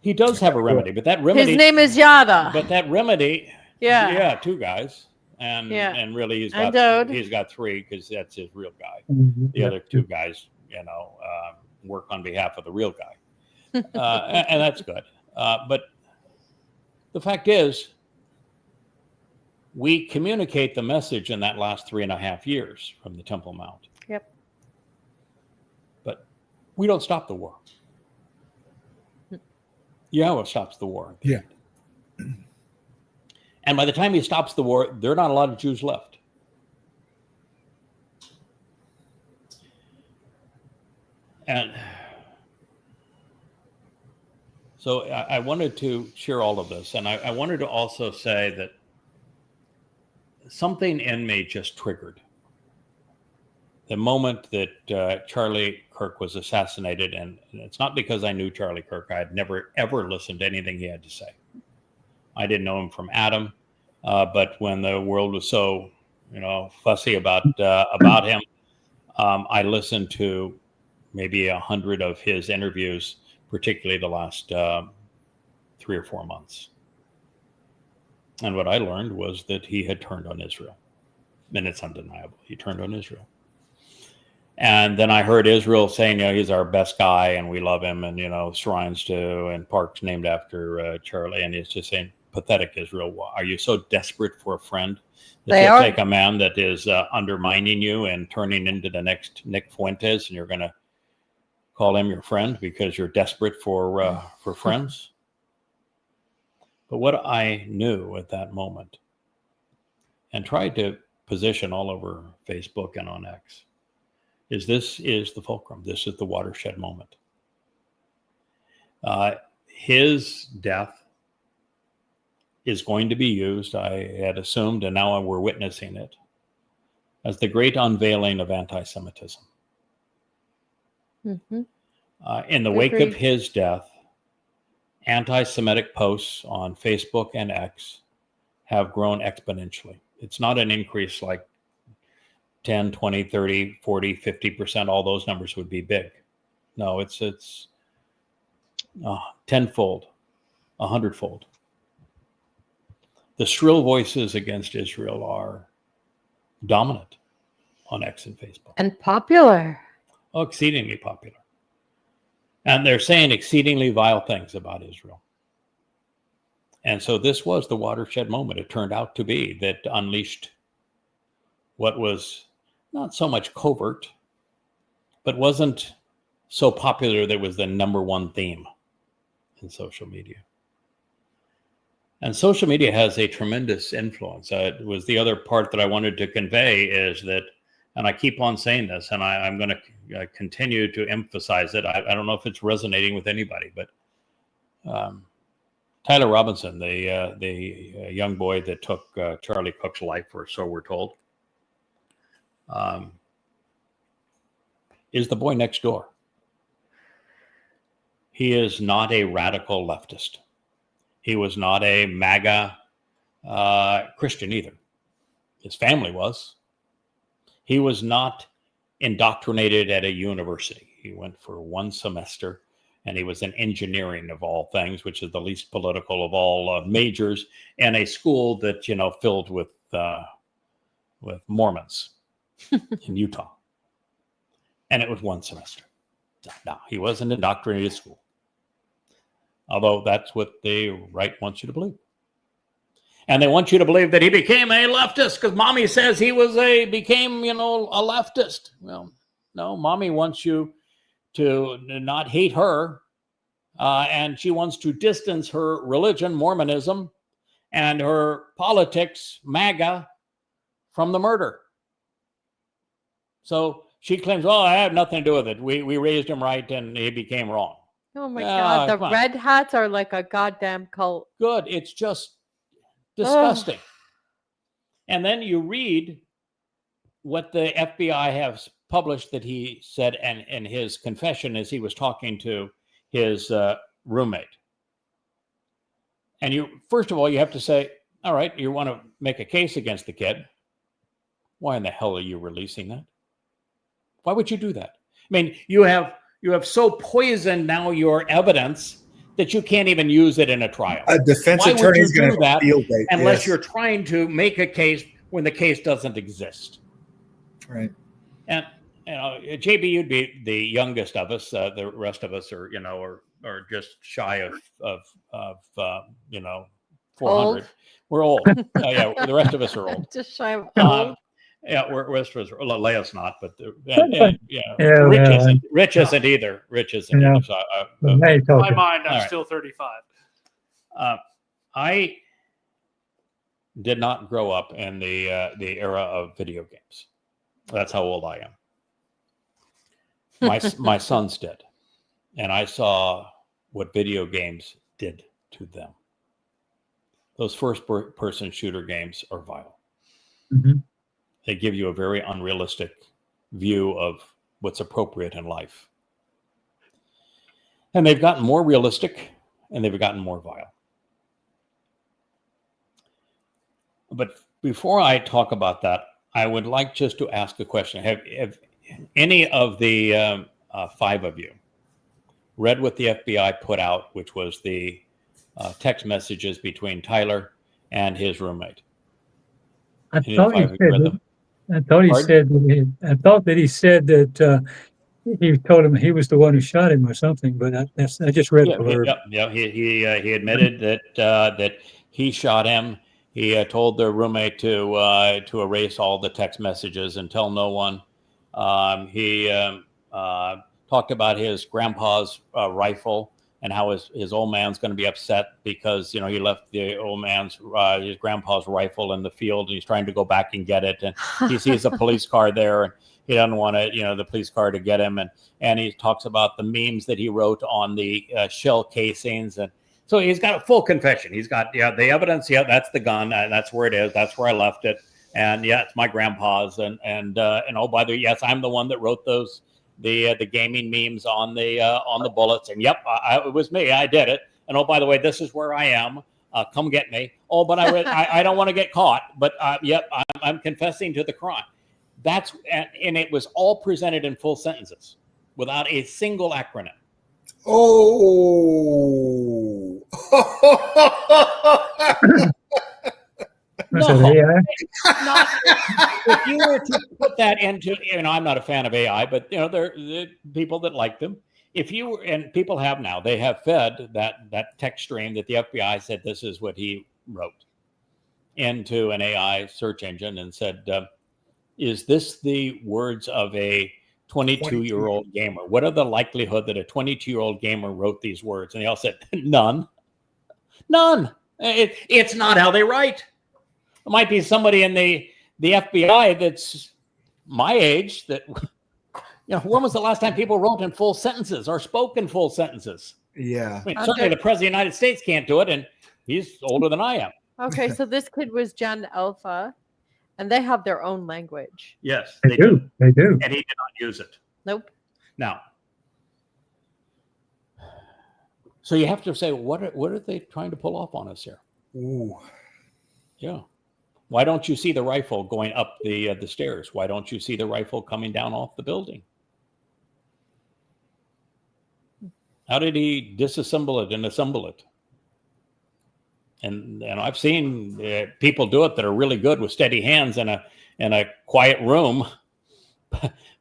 He does have a remedy, but that remedy... His name is Yada. But that remedy... Yeah, 2 guys. And really he's got 3 because that's his real guy. Mm-hmm. The other 2 guys, work on behalf of the real guy. And that's good. But the fact is, we communicate the message in that last 3.5 years from the Temple Mount. Yep. But we don't stop the war. Yahweh stops the war. Yeah. And by the time he stops the war, there are not a lot of Jews left. And so I wanted to share all of this. And I wanted to also say that something in me just triggered. The moment that Charlie Kirk was assassinated, and it's not because I knew Charlie Kirk. I had never, ever listened to anything he had to say. I didn't know him from Adam. But when the world was so, fussy about him, I listened to maybe 100 of his interviews, particularly the last 3 or 4 months. And what I learned was that he had turned on Israel. And it's undeniable. He turned on Israel. And then I heard Israel saying, he's our best guy and we love him, and, shrines to and parks named after Charlie. And he's just saying, pathetic Israel. Are you so desperate for a friend that you'll take a man that is undermining you and turning into the next Nick Fuentes, and you're going to call him your friend because you're desperate for friends? But what I knew at that moment, and tried to position all over Facebook and on X, is this is the fulcrum. This is the watershed moment. His death is going to be used, I had assumed, and now we're witnessing it, as the great unveiling of anti-Semitism. Mm-hmm. In the wake of his death, anti-Semitic posts on Facebook and X have grown exponentially. It's not an increase like 10, 20, 30, 40, 50%. All those numbers would be big. No, it's tenfold, 100-fold. The shrill voices against Israel are dominant on X and Facebook. And popular. Oh, exceedingly popular. And they're saying exceedingly vile things about Israel. And so this was the watershed moment. It turned out to be that unleashed what was not so much covert, but wasn't so popular that it was the number one theme in social media. And social media has a tremendous influence. It was the other part that I wanted to convey is that, and I keep on saying this, and I'm going to continue to emphasize it. I don't know if it's resonating with anybody, but Tyler Robinson, the young boy that took Charlie Cook's life, or so we're told, is the boy next door. He is not a radical leftist. He was not a MAGA Christian either. His family was. He was not indoctrinated at a university. He went for one semester, and he was in engineering of all things, which is the least political of all majors, and a school that, filled with Mormons in Utah. And it was one semester. No, he wasn't indoctrinated at school. Although that's what the right wants you to believe. And they want you to believe that he became a leftist because mommy says he became, a leftist. Well, no, mommy wants you to not hate her. And she wants to distance her religion, Mormonism, and her politics, MAGA, from the murder. So she claims, I have nothing to do with it. We raised him right and he became wrong. Oh my God. The red hats are like a goddamn cult. Good. It's just disgusting. And then you read what the FBI has published that he said in his confession as he was talking to his roommate. And first of all, you have to say, all right, you want to make a case against the kid. Why in the hell are you releasing that? Why would you do that? I mean, you have so poisoned now your evidence that you can't even use it in a trial. A defense attorney is going to feel that unless you're trying to make a case when the case doesn't exist. Right. And JB, you'd be the youngest of us. The rest of us are just shy of 400. Old. We're old. Yeah, the rest of us are old. Just shy of old. Yeah, we're rest of us. Leia's not, but Rich isn't either. Rich isn't either. So, in my mind, I'm still 35. I did not grow up in the era of video games. That's how old I my sons did. And I saw what video games did to them. Those first-person shooter games are vile. Mm-hmm. They give you a very unrealistic view of what's appropriate in life. And they've gotten more realistic, and they've gotten more vile. But before I talk about that, I would like just to ask a question. Have any of the 5 of you read what the FBI put out, which was the text messages between Tyler and his roommate? I thought that he said that he told him he was the one who shot him or something. But I just read the blurb. Yeah. He admitted that he shot him. He told their roommate to erase all the text messages and tell no one. He talked about his grandpa's rifle and how his old man's going to be upset because he left the old man's his grandpa's rifle in the field and he's trying to go back and get it, and he sees a police car there and he doesn't want the police car to get him, and he talks about the memes that he wrote on the shell casings, and so he's got a full confession. He's got the evidence. Yeah, that's the gun. That's where it is. That's where I left it. And yeah, it's my grandpa's. And oh, by the way, yes, I'm the one that wrote those the gaming memes on the bullets. And yep, it was me. I did it. And oh, by the way, this is where I am. Come get me. Oh, but I don't want to get caught. But yep, I'm confessing to the crime. And it was all presented in full sentences without a single acronym. Oh. No, not, if you were to put that into, I'm not a fan of AI, but there are people that like them. If you were, and people have now, they have fed that text stream that the FBI said this is what he wrote into an AI search engine and said, is this the words of a 22-year-old gamer? What are the likelihood that a 22-year-old gamer wrote these words? And they all said, none. It's not how they write. It might be somebody in the FBI that's my age that, when was the last time people wrote in full sentences or spoke in full sentences? Yeah. Certainly the president of the United States can't do it, and he's older than I am. Okay, so this kid was Gen Alpha, and they have their own language. Yes, they do. They do. And he did not use it. Nope. Now, so you have to say, what are they trying to pull off on us here? Ooh. Yeah. Why don't you see the rifle going up the stairs? Why don't you see the rifle coming down off the building? How did he disassemble it and assemble it? And I've seen people do it that are really good with steady hands in a quiet room,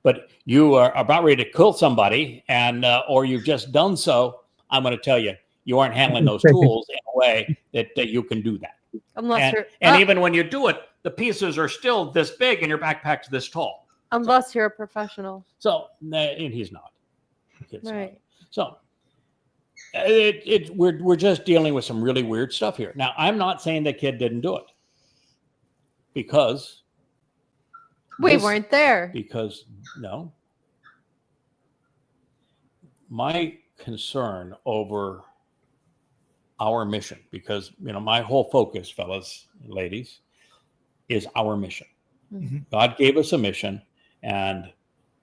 but you are about ready to kill somebody, and or you've just done so. I'm going to tell you, you aren't handling those tools in a way that you can do that. And even when you do it, the pieces are still this big and your backpack's this tall. Unless you're a professional. So, and he's not. Right. So, we're just dealing with some really weird stuff here. Now, I'm not saying the kid didn't do it because we weren't there. Because no. My concern over our mission, because my whole focus, fellas, ladies, is our mission. Mm-hmm. God gave us a mission, and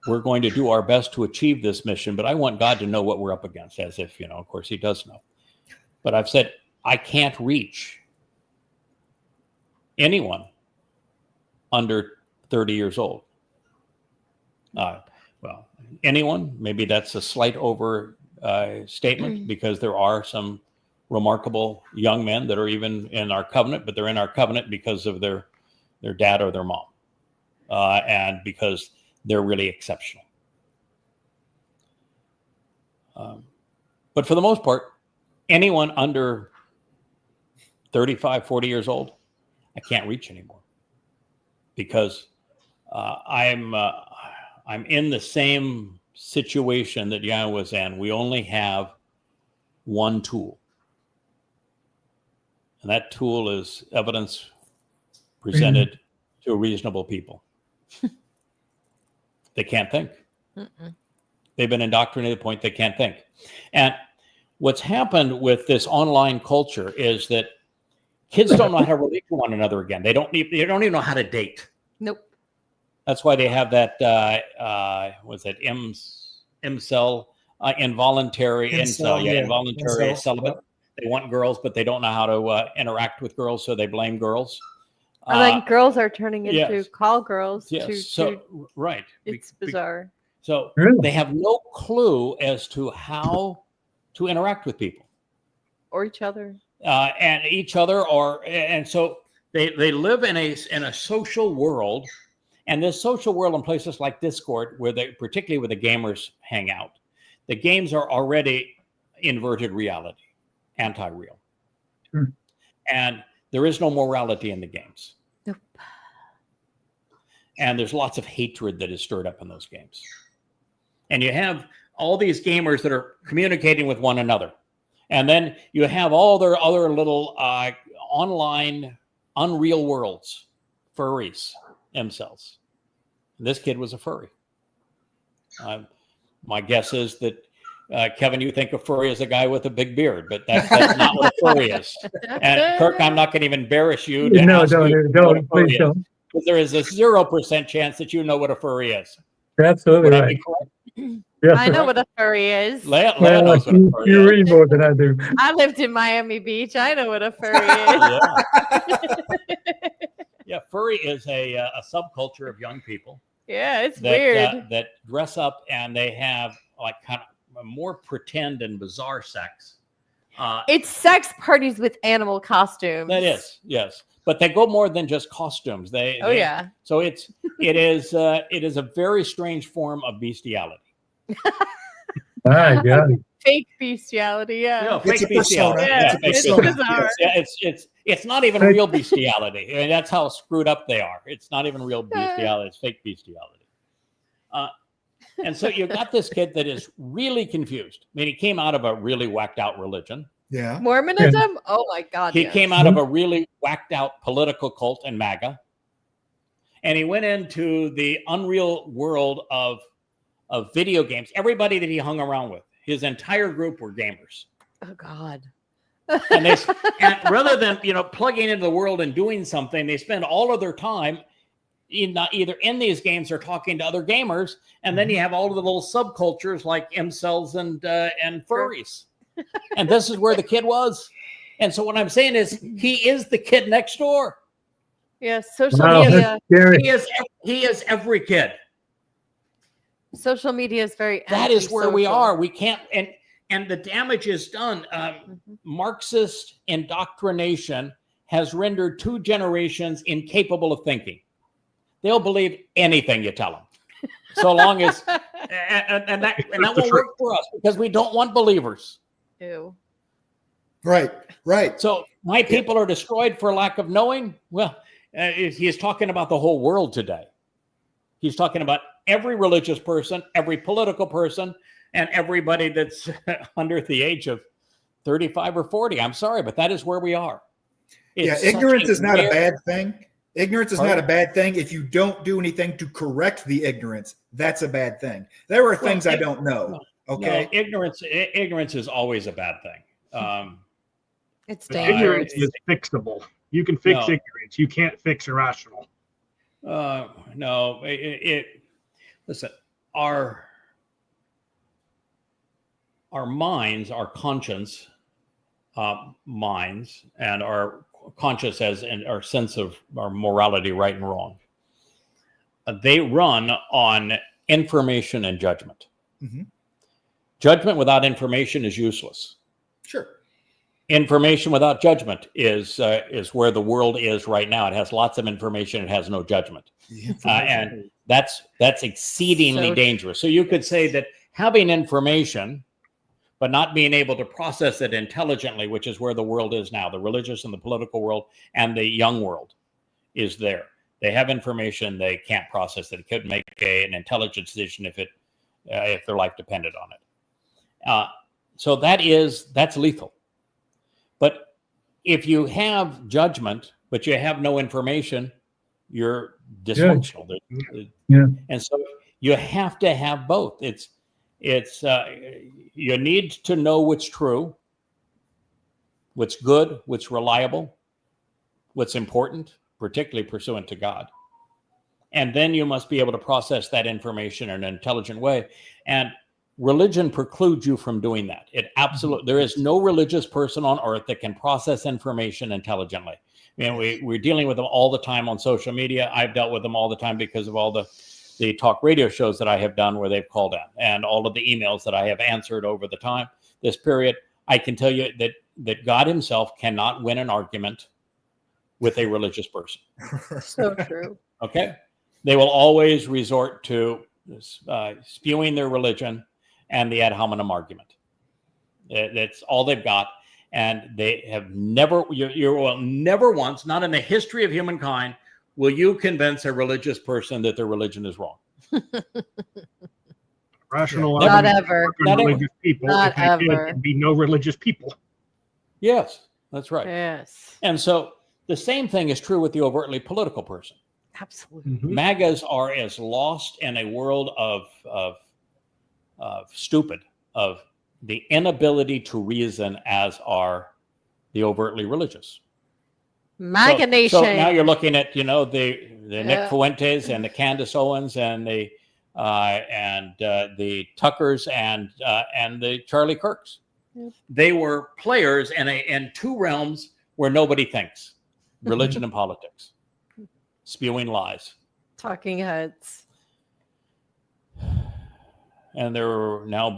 we're going to do our best to achieve this mission, but I want God to know what we're up against, as if, of course he does know. But I've said, I can't reach anyone under 30 years old. Well, anyone, maybe that's a slight statement because there are some remarkable young men that are even in our covenant, but they're in our covenant because of their dad or their mom, and because they're really exceptional. But for the most part, anyone under 35, 40 years old, I can't reach anymore because I'm in the same situation that Yahowah was in. We only have one tool. And that tool is evidence presented to reasonable people. They can't think. Mm-mm. They've been indoctrinated to the point they can't think. And what's happened with this online culture is that kids don't know how to relate to one another again. They don't even know how to date. Nope. That's why they have that incel, involuntary involuntary celibate. They want girls, but they don't know how to interact with girls, so they blame girls. And then girls are turning into call girls. Yes. Right. It's bizarre. So Really? they have no clue as to how to interact with people Or each other. and so they live in a social world, and this social world in places like Discord, particularly where the gamers hang out, the games are already inverted reality, anti-real, and there is no morality in the games. Nope. And there's lots of hatred that is stirred up in those games. And you have all these gamers that are communicating with one another. And then you have all their other little online unreal worlds, furries themselves. And this kid was a furry. My guess is that, Kevin, you think a furry is a guy with a big beard, but that's not what a furry is. And Kirk, I'm not going to even embarrass you. Don't, please don't. Because there is a 0% chance that you know what a furry is. You're absolutely right. Yes, I know what a furry is. Leah knows what a furry you is. read more than I do. I lived in Miami Beach. I know what a furry is. Yeah, furry is a subculture of young people. Yeah, it's weird. That dress up and they have like kind of more pretend and bizarre sex. It's sex parties with animal costumes. That is, yes. But they go more than just costumes. So it is a very strange form of bestiality. My God. Fake bestiality, yeah. Fake bestiality. It's bizarre. It's not even real bestiality. I mean, that's how screwed up they are. It's not even real bestiality. It's fake bestiality. And so you've got this kid that is really confused. I mean, he came out of a really whacked out religion. Yeah. Mormonism? Oh my God. He came out of a really whacked out political cult and MAGA. And he went into the unreal world of video games. Everybody that he hung around with, his entire group were gamers. Oh God. And rather than plugging into the world and doing something, they spend all of their time either in these games or talking to other gamers. And then you have all of the little subcultures like incels and furries. And this is where the kid was. And so what I'm saying is he is the kid next door. Yeah, social media. He is every kid. Social media is very that is where we are. We can't and the damage is done. Marxist indoctrination has rendered 2 generations incapable of thinking. They'll believe anything you tell them, so long as and that won't work for us because we don't want believers. Ew. Right. So my people are destroyed for lack of knowing. Well, he's talking about the whole world today. He's talking about every religious person, every political person, and everybody that's under the age of 35 or 40. I'm sorry, but that is where we are. Ignorance is not a bad thing. Ignorance is not a bad thing. If you don't do anything to correct the ignorance, that's a bad thing. There are things I don't know. Okay. No, ignorance is always a bad thing. It's dangerous. Ignorance is fixable. You can fix ignorance. You can't fix irrational. No. Listen, our minds, our conscience minds, and our conscious as in our sense of our morality, right and wrong, they run on information and judgment. Mm-hmm. Judgment without information is useless. Sure. Information without judgment is where the world is right now. It has lots of information. It has no judgment. And that's exceedingly dangerous. So you could say that having information, but not being able to process it intelligently, which is where the world is now, the religious and the political world and the young world is there. They have information. They can't process it. It couldn't make an intelligent decision if their life depended on it. So that's lethal. But if you have judgment, but you have no information, you're dysfunctional. Yeah. And so you have to have both. It's you need to know what's true, what's good, what's reliable, what's important, particularly pursuant to God. And then you must be able to process that information in an intelligent way. And religion precludes you from doing that. It absolutely, there is no religious person on earth that can process information intelligently. I mean, we're dealing with them all the time on social media. I've dealt with them all the time because of all the talk radio shows that I have done where they've called in, and all of the emails that I have answered over the time, this period. I can tell you that God himself cannot win an argument with a religious person. So true. Okay? They will always resort to spewing their religion and the ad hominem argument. That's all they've got. And they have never, you will never once, not in the history of humankind, will you convince a religious person that their religion is wrong. Rational Not arguments ever. work on Not religious people. Not If they did, ever. there'd be no religious people. Yes, that's right. Yes. And so the same thing is true with the overtly political person. Absolutely. Mhm. MAGAs are as lost in a world of stupid, of the inability to reason as are the overtly religious. MAGA Nation. So now you're looking at, the Yeah. Nick Fuentes and the Candace Owens and the Tuckers and the Charlie Kirks. Yep. They were players in two realms where nobody thinks: religion and politics, spewing lies. Talking heads. And they're now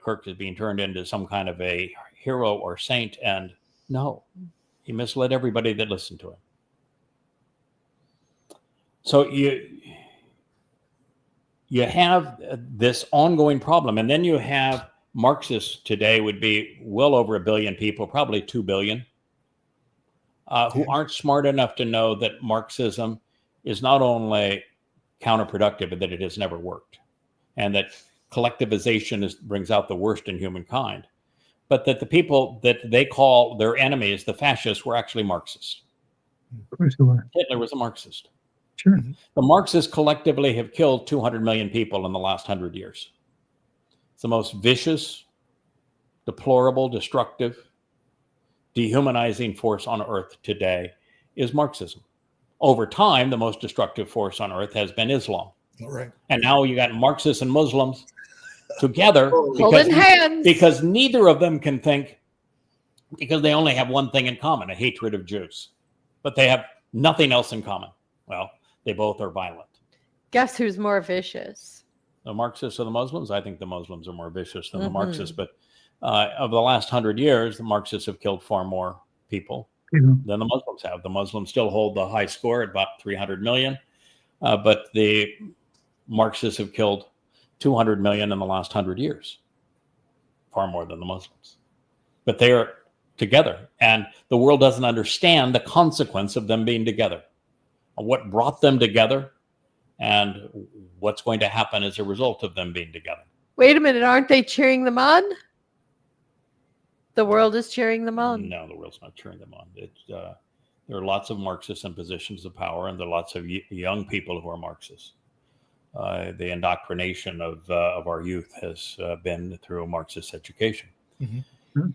Kirk is being turned into some kind of a hero or saint. And no, he misled everybody that listened to him. So you have this ongoing problem. And then you have Marxists today would be well over 1 billion people, probably 2 billion, who aren't smart enough to know that Marxism is not only counterproductive, but that it has never worked. And that collectivization brings out the worst in humankind, but that the people that they call their enemies, the fascists, were actually Marxists. Of course they were. Hitler was a Marxist. Sure. The Marxists collectively have killed 200 million people in the last 100 years. It's the most vicious, deplorable, destructive, dehumanizing force on earth today is Marxism. Over time, the most destructive force on earth has been Islam. All right. And now you got Marxists and Muslims together Holding hands. because neither of them can think, because they only have one thing in common: a hatred of Jews. But they have nothing else in common. Well, they both are violent. Guess who's more vicious? The Marxists or the Muslims? I think the Muslims are more vicious than the Marxists. But of the last 100 years, the Marxists have killed far more people than the Muslims have. The Muslims still hold the high score at about 300 million. But the Marxists have killed 200 million in the last 100 years, far more than the Muslims. But they are together, and the world doesn't understand the consequence of them being together, what brought them together, and what's going to happen as a result of them being together. Wait a minute, aren't they cheering them on? The world is cheering them on. No, the world's not cheering them on. There are lots of Marxists in positions of power, and there are lots of young people who are Marxists. The indoctrination of our youth has been through a Marxist education. Mm-hmm.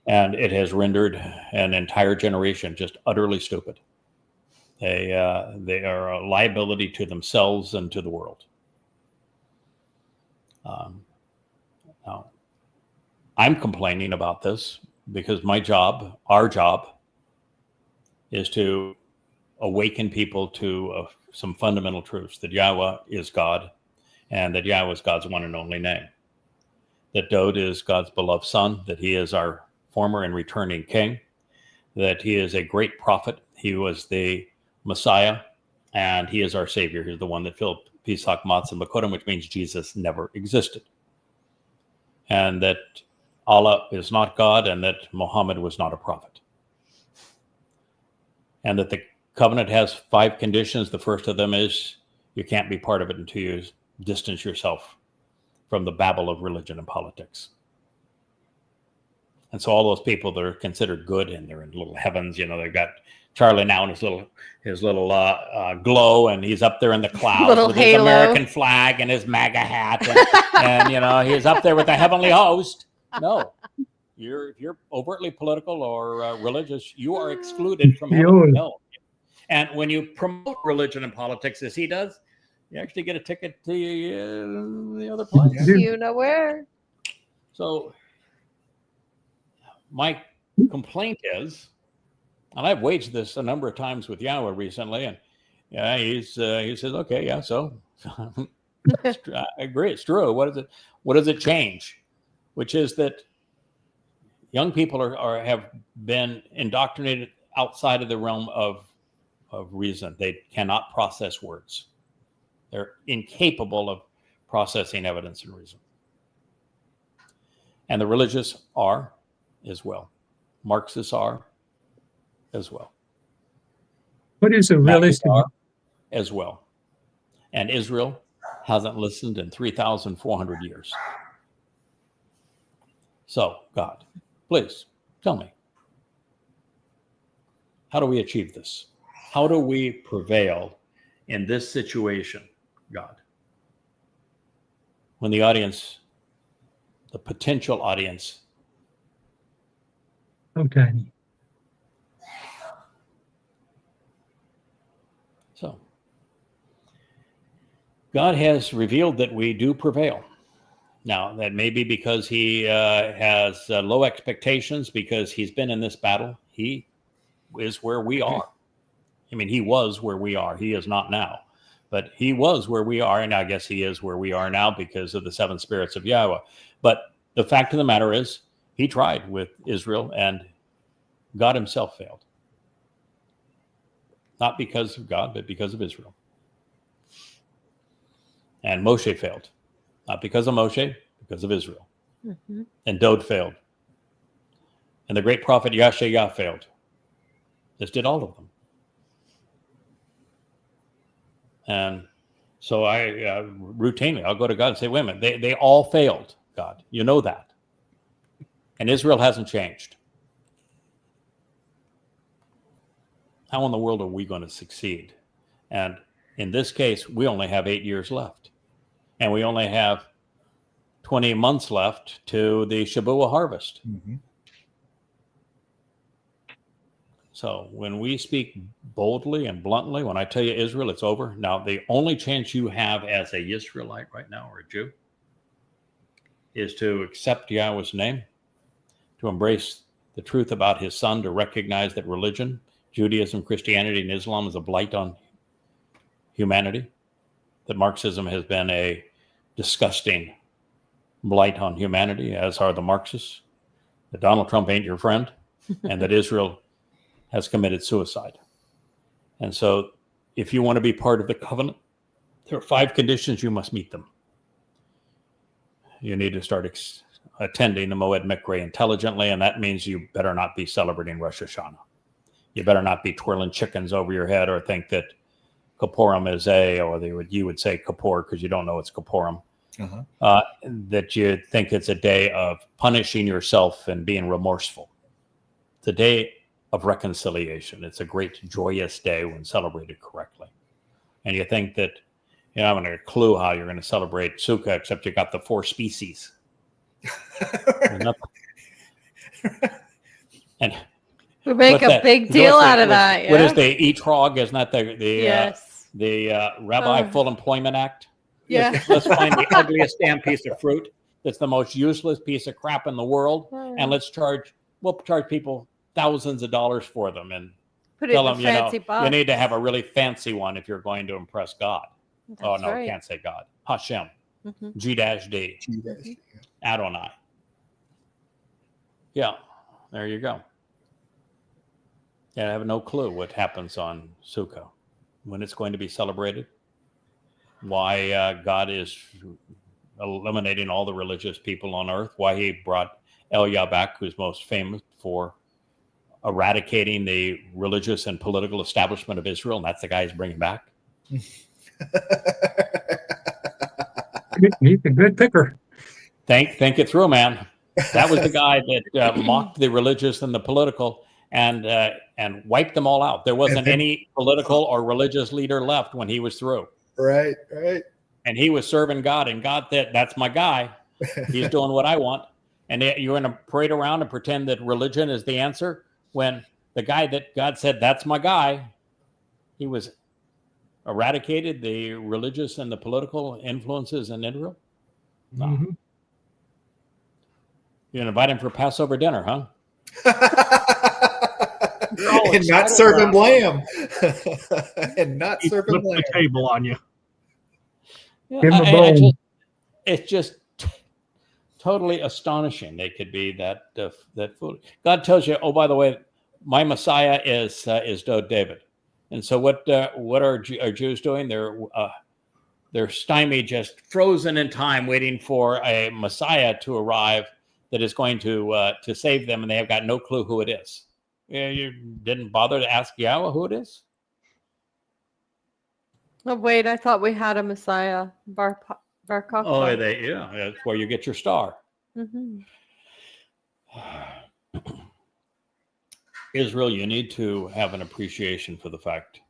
And it has rendered an entire generation just utterly stupid. They are a liability to themselves and to the world. Now, I'm complaining about this because my job, our job, is to awaken people to some fundamental truths: that Yahweh is God, and that Yahweh is God's one and only name. That Dode is God's beloved son, that he is our former and returning king, that he is a great prophet, he was the Messiah, and he is our Savior. He's the one that filled Pesach, Matzah, and Bakodim, which means Jesus never existed. And that Allah is not God, and that Muhammad was not a prophet. And that the covenant has 5 conditions. The first of them is you can't be part of it until you distance yourself from the Babel of religion and politics. And so all those people that are considered good, and they're in little heavens, they've got Charlie now in his little glow, and he's up there in the clouds Little with halo. his American flag and his MAGA hat, and he's up there with the heavenly host. No, if you're overtly political or religious, you are excluded from heaven. No. And when you promote religion and politics, as he does, you actually get a ticket to the other place. You know where. So my complaint is, and I've waged this a number of times with YAHOWAH recently, and he says, okay, yeah, so I agree, it's true. What does it change? Which is that young people have been indoctrinated outside of the realm of reason. They cannot process words. They're incapable of processing evidence and reason. And the religious are as well. Marxists are as well. What is a realistic? As well. And Israel hasn't listened in 3,400 years. So, God, please tell me, how do we achieve this? How do we prevail in this situation, God? When the audience, the potential audience, so tiny. So, God has revealed that we do prevail. Now, that may be because he has low expectations because he's been in this battle. He is where we are. I mean, he was where we are. He is not now. But he was where we are, and I guess he is where we are now because of the seven spirits of YAHOWAH. But the fact of the matter is, he tried with Israel, and God himself failed. Not because of God, but because of Israel. And Moshe failed. Not because of Moshe, because of Israel. Mm-hmm. And Dode failed. And the great prophet Yahshua failed. This did all of them. And so I routinely, I'll go to God and say, wait a minute, they all failed, God. You know that. And Israel hasn't changed. How in the world are we going to succeed? And in this case, we only have 8 years left. And we only have 20 months left to the Shabbat harvest. Mm-hmm. So when we speak boldly and bluntly, when I tell you Israel, it's over. Now, the only chance you have as a Israelite right now, or a Jew, is to accept Yahweh's name, to embrace the truth about his son, to recognize that religion, Judaism, Christianity, and Islam is a blight on humanity, that Marxism has been a disgusting blight on humanity, as are the Marxists, that Donald Trump ain't your friend, and that Israel has committed suicide. And so if you want to be part of the covenant, there are 5 conditions you must meet them. You need to start attending the Moed Mikre intelligently, and that means you better not be celebrating Rosh Hashanah. You better not be twirling chickens over your head or think that Kippurim is you would say Kippur because you don't know it's Kippurim. Uh-huh. That you think it's a day of punishing yourself and being remorseful. It's a day of reconciliation. It's a great joyous day when celebrated correctly. And you think that I haven't a clue how you're going to celebrate Sukkah, except you got the 4 species. And we make a big deal out of that. Yeah? What is the Etrog? Isn't that the yes. the Rabbi Full Employment Act? Yeah. Let's find the ugliest damn piece of fruit that's the most useless piece of crap in the world, and we'll charge people thousands of dollars for them and tell them, you need to have a really fancy one if you're going to impress God. That's right. I can't say God. Hashem. Mm-hmm. G-D. Adonai. Yeah, there you go. Yeah, I have no clue what happens on Sukkah, when it's going to be celebrated, why God is eliminating all the religious people on earth, why he brought Eliah back, who's most famous for eradicating the religious and political establishment of Israel, and that's the guy he's bringing back. He's a good picker. Think it through, man. That was the guy that mocked the religious and the political, and and wiped them all out. There wasn't any political or religious leader left when he was through. Right. And he was serving God, and God said, "That's my guy. He's doing what I want." And you're going to parade around and pretend that religion is the answer when the guy that God said, "That's my guy," he was eradicated the religious and the political influences in Israel. No. Mm-hmm. You're going to invite him for Passover dinner, huh? And not serving lamb. And not He serving flipped lamb. the table on you. Yeah, Give him a bone. it's just totally astonishing. They could be that food. God tells you, oh, by the way, my Messiah is David. And so what are Jews doing? They're stymied, just frozen in time, waiting for a Messiah to arrive that is going to save them, and they have got no clue who it is. You didn't bother to ask Yahweh who it is? Oh, wait, I thought we had a Messiah, Bar Kokhba. Oh, that's where you get your star. Mm-hmm. Israel, you need to have an appreciation for the fact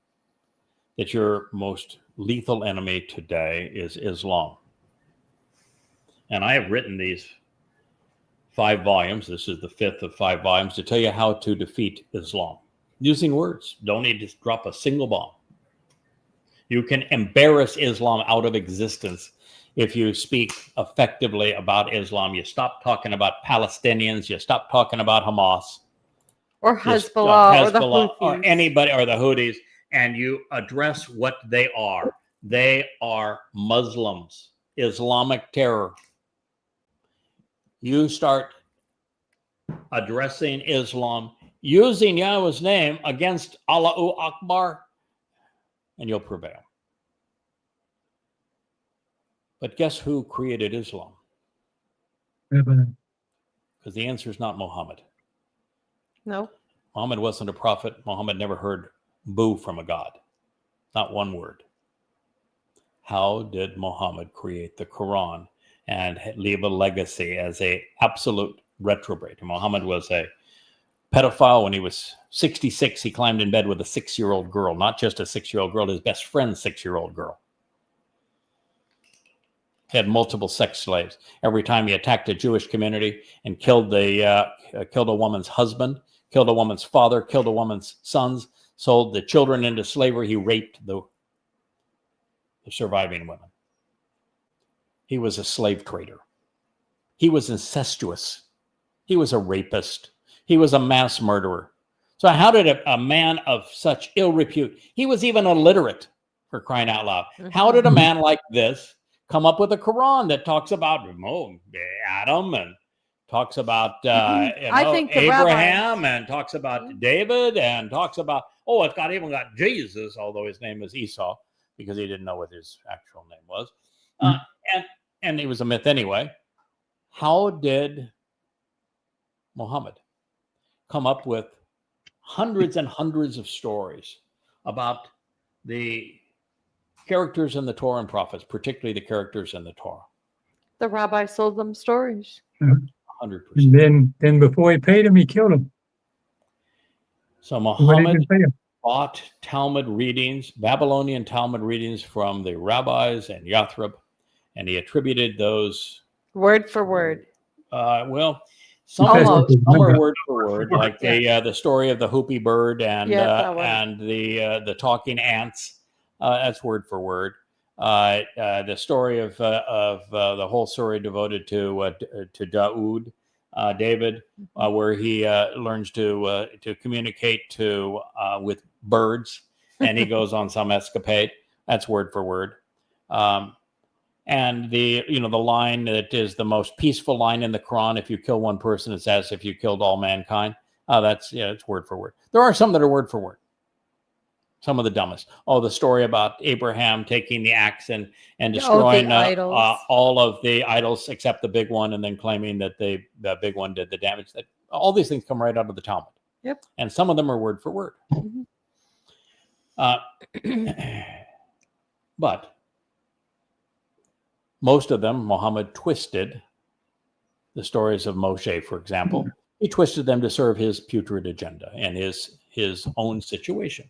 that your most lethal enemy today is Islam. And I have written these 5 volumes. This is the 5th of 5 volumes to tell you how to defeat Islam using words. Don't need to drop a single bomb. You can embarrass Islam out of existence if you speak effectively about Islam. You stop talking about Palestinians. You stop talking about Hamas. Or Hezbollah, or the Houthis. Or anybody, or the Houthis, and you address what they are. They are Muslims, Islamic terror. You start addressing Islam using Yahweh's name against Allahu Akbar, and you'll prevail. But guess who created Islam? Because the answer is not Muhammad. No. Muhammad wasn't a prophet. Muhammad never heard boo from a god. Not one word. How did Muhammad create the Quran and leave a legacy as an absolute retrograde? Muhammad was a pedophile. When he was 66, he climbed in bed with a 6-year-old girl. Not just a 6-year-old girl, his best friend's 6-year-old girl. He had multiple sex slaves. Every time he attacked a Jewish community and killed a woman's husband, killed a woman's father, killed a woman's sons, sold the children into slavery, he raped the surviving women. He was a slave trader. He was incestuous. He was a rapist. He was a mass murderer. So how did a man of such ill repute, he was even illiterate, for crying out loud. How did a man like this come up with a Quran that talks about Adam and talks about I think the Abraham rabbis, and talks about David and talks about, it's even got Jesus, although his name is Esau, because he didn't know what his actual name was. And he was a myth anyway. How did Muhammad come up with hundreds and hundreds of stories about the characters in the Torah and prophets, particularly the characters in the Torah? the rabbi sold them stories. 100%. And then before he paid him, he killed him. So What did Muhammad he pay him? bought Talmud readings, Babylonian Talmud readings from the rabbis and Yathrib, and he attributed those. Word for word. Some Almost. are word for word, like the story of the hoopy bird and the talking ants. That's word for word. The story of the whole story devoted to Daoud, David, where he learns to communicate with birds, and he goes on some escapade. That's word for word. And the line that is the most peaceful line in the Quran: if you kill one person, it's as if you killed all mankind. It's word for word. There are some that are word for word. Some of the dumbest. The story about Abraham taking the axe and destroying all of the idols except the big one, and then claiming that the big one did the damage. That all these things come right out of the Talmud. Yep. And some of them are word for word. But most of them, Muhammad twisted the stories of Moshe, for example. He twisted them to serve his putrid agenda and his his own situation.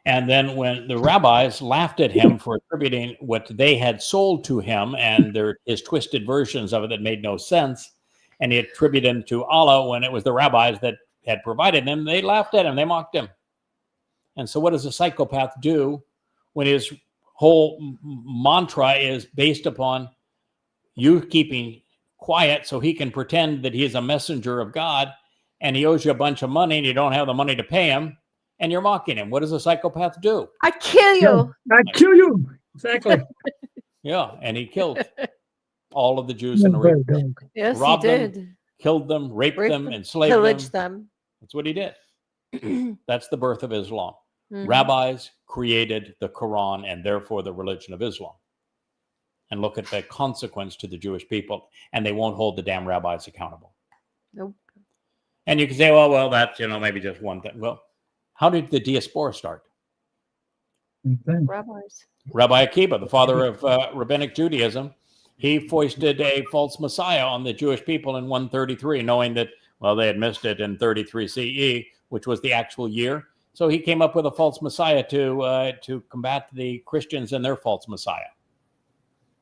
And then when the rabbis laughed at him for attributing what they had sold to him and his twisted versions of it that made no sense, and he attributed them to Allah when it was the rabbis that had provided them, they laughed at him, they mocked him. And so what does a psychopath do when his whole mantra is based upon you keeping quiet so he can pretend that he's a messenger of God, and he owes you a bunch of money and you don't have the money to pay him, and you're mocking him? What does a psychopath do? I kill you. I kill you. Exactly. Yeah, and he killed all of the Jews in the region. Yes, Robbed he them, did. Killed them, raped them, enslaved Pillaged them. them. That's what he did. That's the birth of Islam. Mhm. Rabbis created the Quran and therefore the religion of Islam. And look at the consequence to the Jewish people, and they won't hold the damn rabbis accountable. Nope. And you can say, well, that's, maybe just one thing. Well, how did the diaspora start? Rabbis. Rabbi Akiba, the father of rabbinic Judaism, he foisted a false Messiah on the Jewish people in 133, knowing that, they had missed it in 33 CE, which was the actual year. So he came up with a false Messiah to combat the Christians and their false Messiah.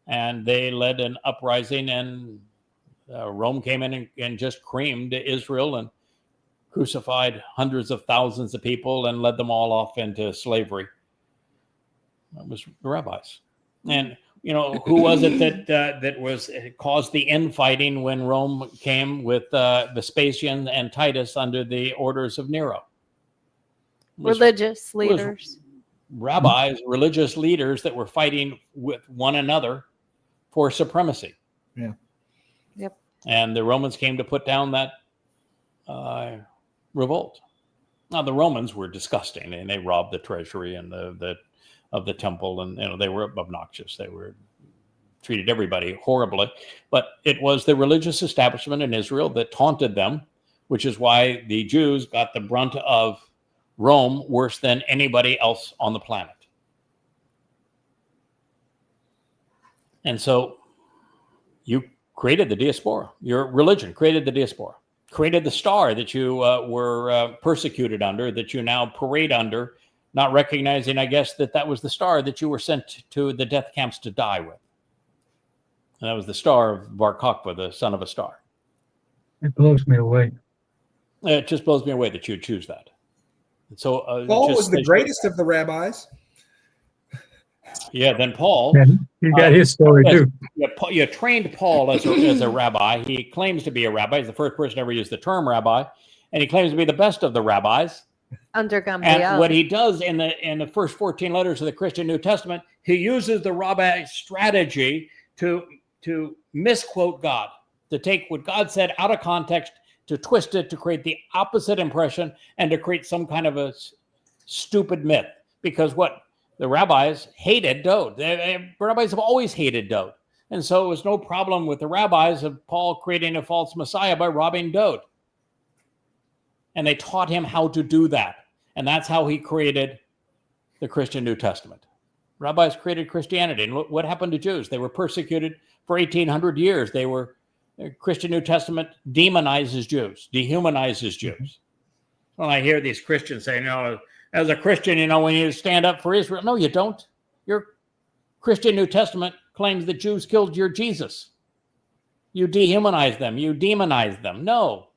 And they led an uprising, and Rome came in and just creamed Israel and crucified hundreds of thousands of people and led them all off into slavery. That was the rabbis. And, who was it that caused the infighting when Rome came with Vespasian and Titus under the orders of Nero? Religious leaders. Rabbis, religious leaders that were fighting with one another for supremacy. Yeah. Yep. And the Romans came to put down that revolt. Now, the Romans were disgusting, and they robbed the treasury and of the temple, and they were obnoxious. They were treated everybody horribly. But it was the religious establishment in Israel that taunted them, which is why the Jews got the brunt of Rome worse than anybody else on the planet. And so you created the diaspora. Your religion created the diaspora, created the star that you were persecuted under, that you now parade under, not recognizing, I guess, that was the star that you were sent to the death camps to die with. And that was the star of Bar Kokhba, the son of a star. It blows me away. It just blows me away that you choose that. And so Paul was the greatest of the rabbis. Yeah, then Paul. Yeah, he got his story too. You trained Paul as a rabbi. He claims to be a rabbi. He's the first person to ever use the term rabbi, and he claims to be the best of the rabbis. Under Gamaliel. And what he does in the first 14 letters of the Christian New Testament, he uses the rabbi strategy to misquote God, to take what God said out of context, to twist it, to create the opposite impression, and to create some kind of a stupid myth. Because what the rabbis hated Dode. The rabbis have always hated Dode. And so it was no problem with the rabbis of Paul creating a false Messiah by robbing Dode. And they taught him how to do that. And that's how he created the Christian New Testament. Rabbis created Christianity. And what happened to Jews? They were persecuted for 1,800 years. The Christian New Testament demonizes Jews, dehumanizes Jews. When I hear these Christians say, as a Christian, we need to stand up for Israel. No, you don't. Your Christian New Testament claims that Jews killed your Jesus. You dehumanize them. You demonize them. No.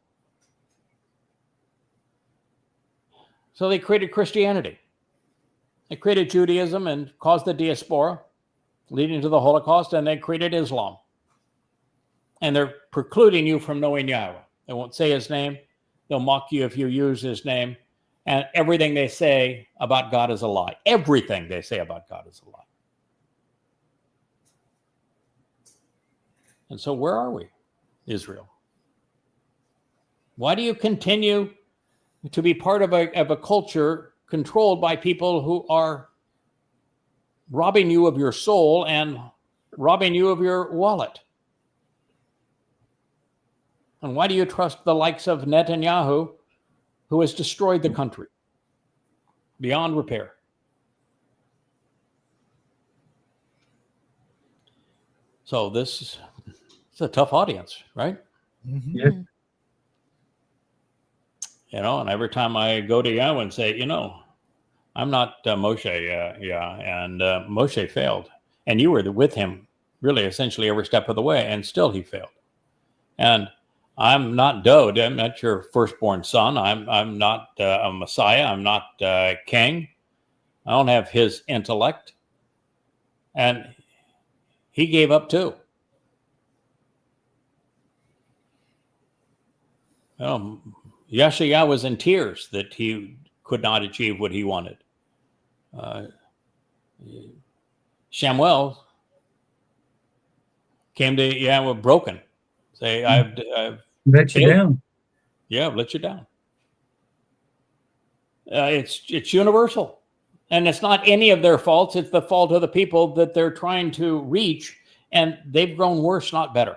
So they created Christianity. They created Judaism and caused the diaspora, leading to the Holocaust, and they created Islam. And they're precluding you from knowing Yahweh. They won't say his name. They'll mock you if you use his name. And everything they say about God is a lie. Everything they say about God is a lie. And so where are we, Israel? Why do you continue to be part of a culture controlled by people who are robbing you of your soul and robbing you of your wallet? And why do you trust the likes of Netanyahu, who has destroyed the country beyond repair? So it's a tough audience, right? Mm-hmm. Yeah. And every time I go to Yahweh and say, I'm not Moshe, and Moshe failed, and you were with him really essentially every step of the way, and still he failed. And I'm not Dode. I'm not your firstborn son. I'm not a Messiah. I'm not king. I don't have his intellect. And he gave up too. Yahshua was in tears that he could not achieve what he wanted. Shamuel came to Yahweh broken. Say, I've let you down. Yeah, I've let you down. It's universal. And it's not any of their faults. It's the fault of the people that they're trying to reach. And they've grown worse, not better.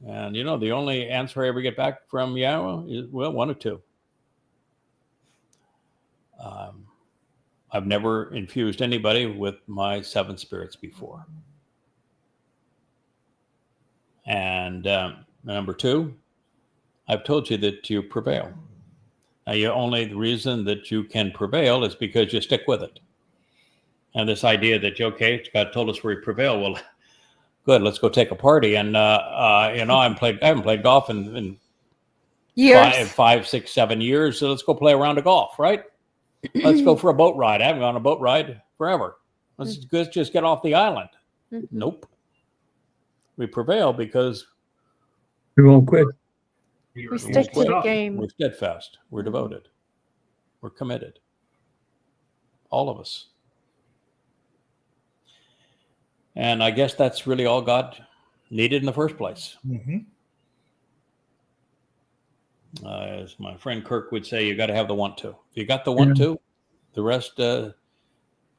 And, the only answer I ever get back from Yahweh is, well, one of two. I've never infused anybody with my 7 spirits before. And number 2, I've told you that you prevail. Now, the reason that you can prevail is because you stick with it. And this idea that, God told us we prevail. Well, good, let's go take a party. And, I haven't played golf in years. 5, 6, 7 years. So let's go play a round of golf, right? Let's go for a boat ride. I haven't gone on a boat ride forever. Let's just get off the island. Nope. We prevail because We won't quit. We stick to the game. we're steadfast. We're devoted. We're committed. All of us. And I guess that's really all God needed in the first place. Mm-hmm. As my friend Kirk would say, you got to have the want to. If you got the want to, the rest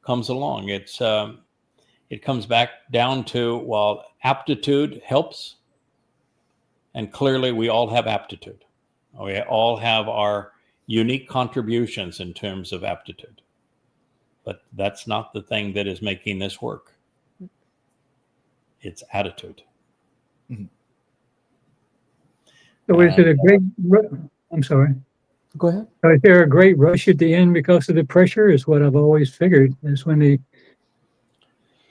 comes along. It comes back down to, aptitude helps. And clearly we all have aptitude. We all have our unique contributions in terms of aptitude. But that's not the thing that is making this work. It's attitude. Mm-hmm. So is it a great, I'm sorry. Go ahead. So is there a great rush at the end because of the pressure is what I've always figured. Is when of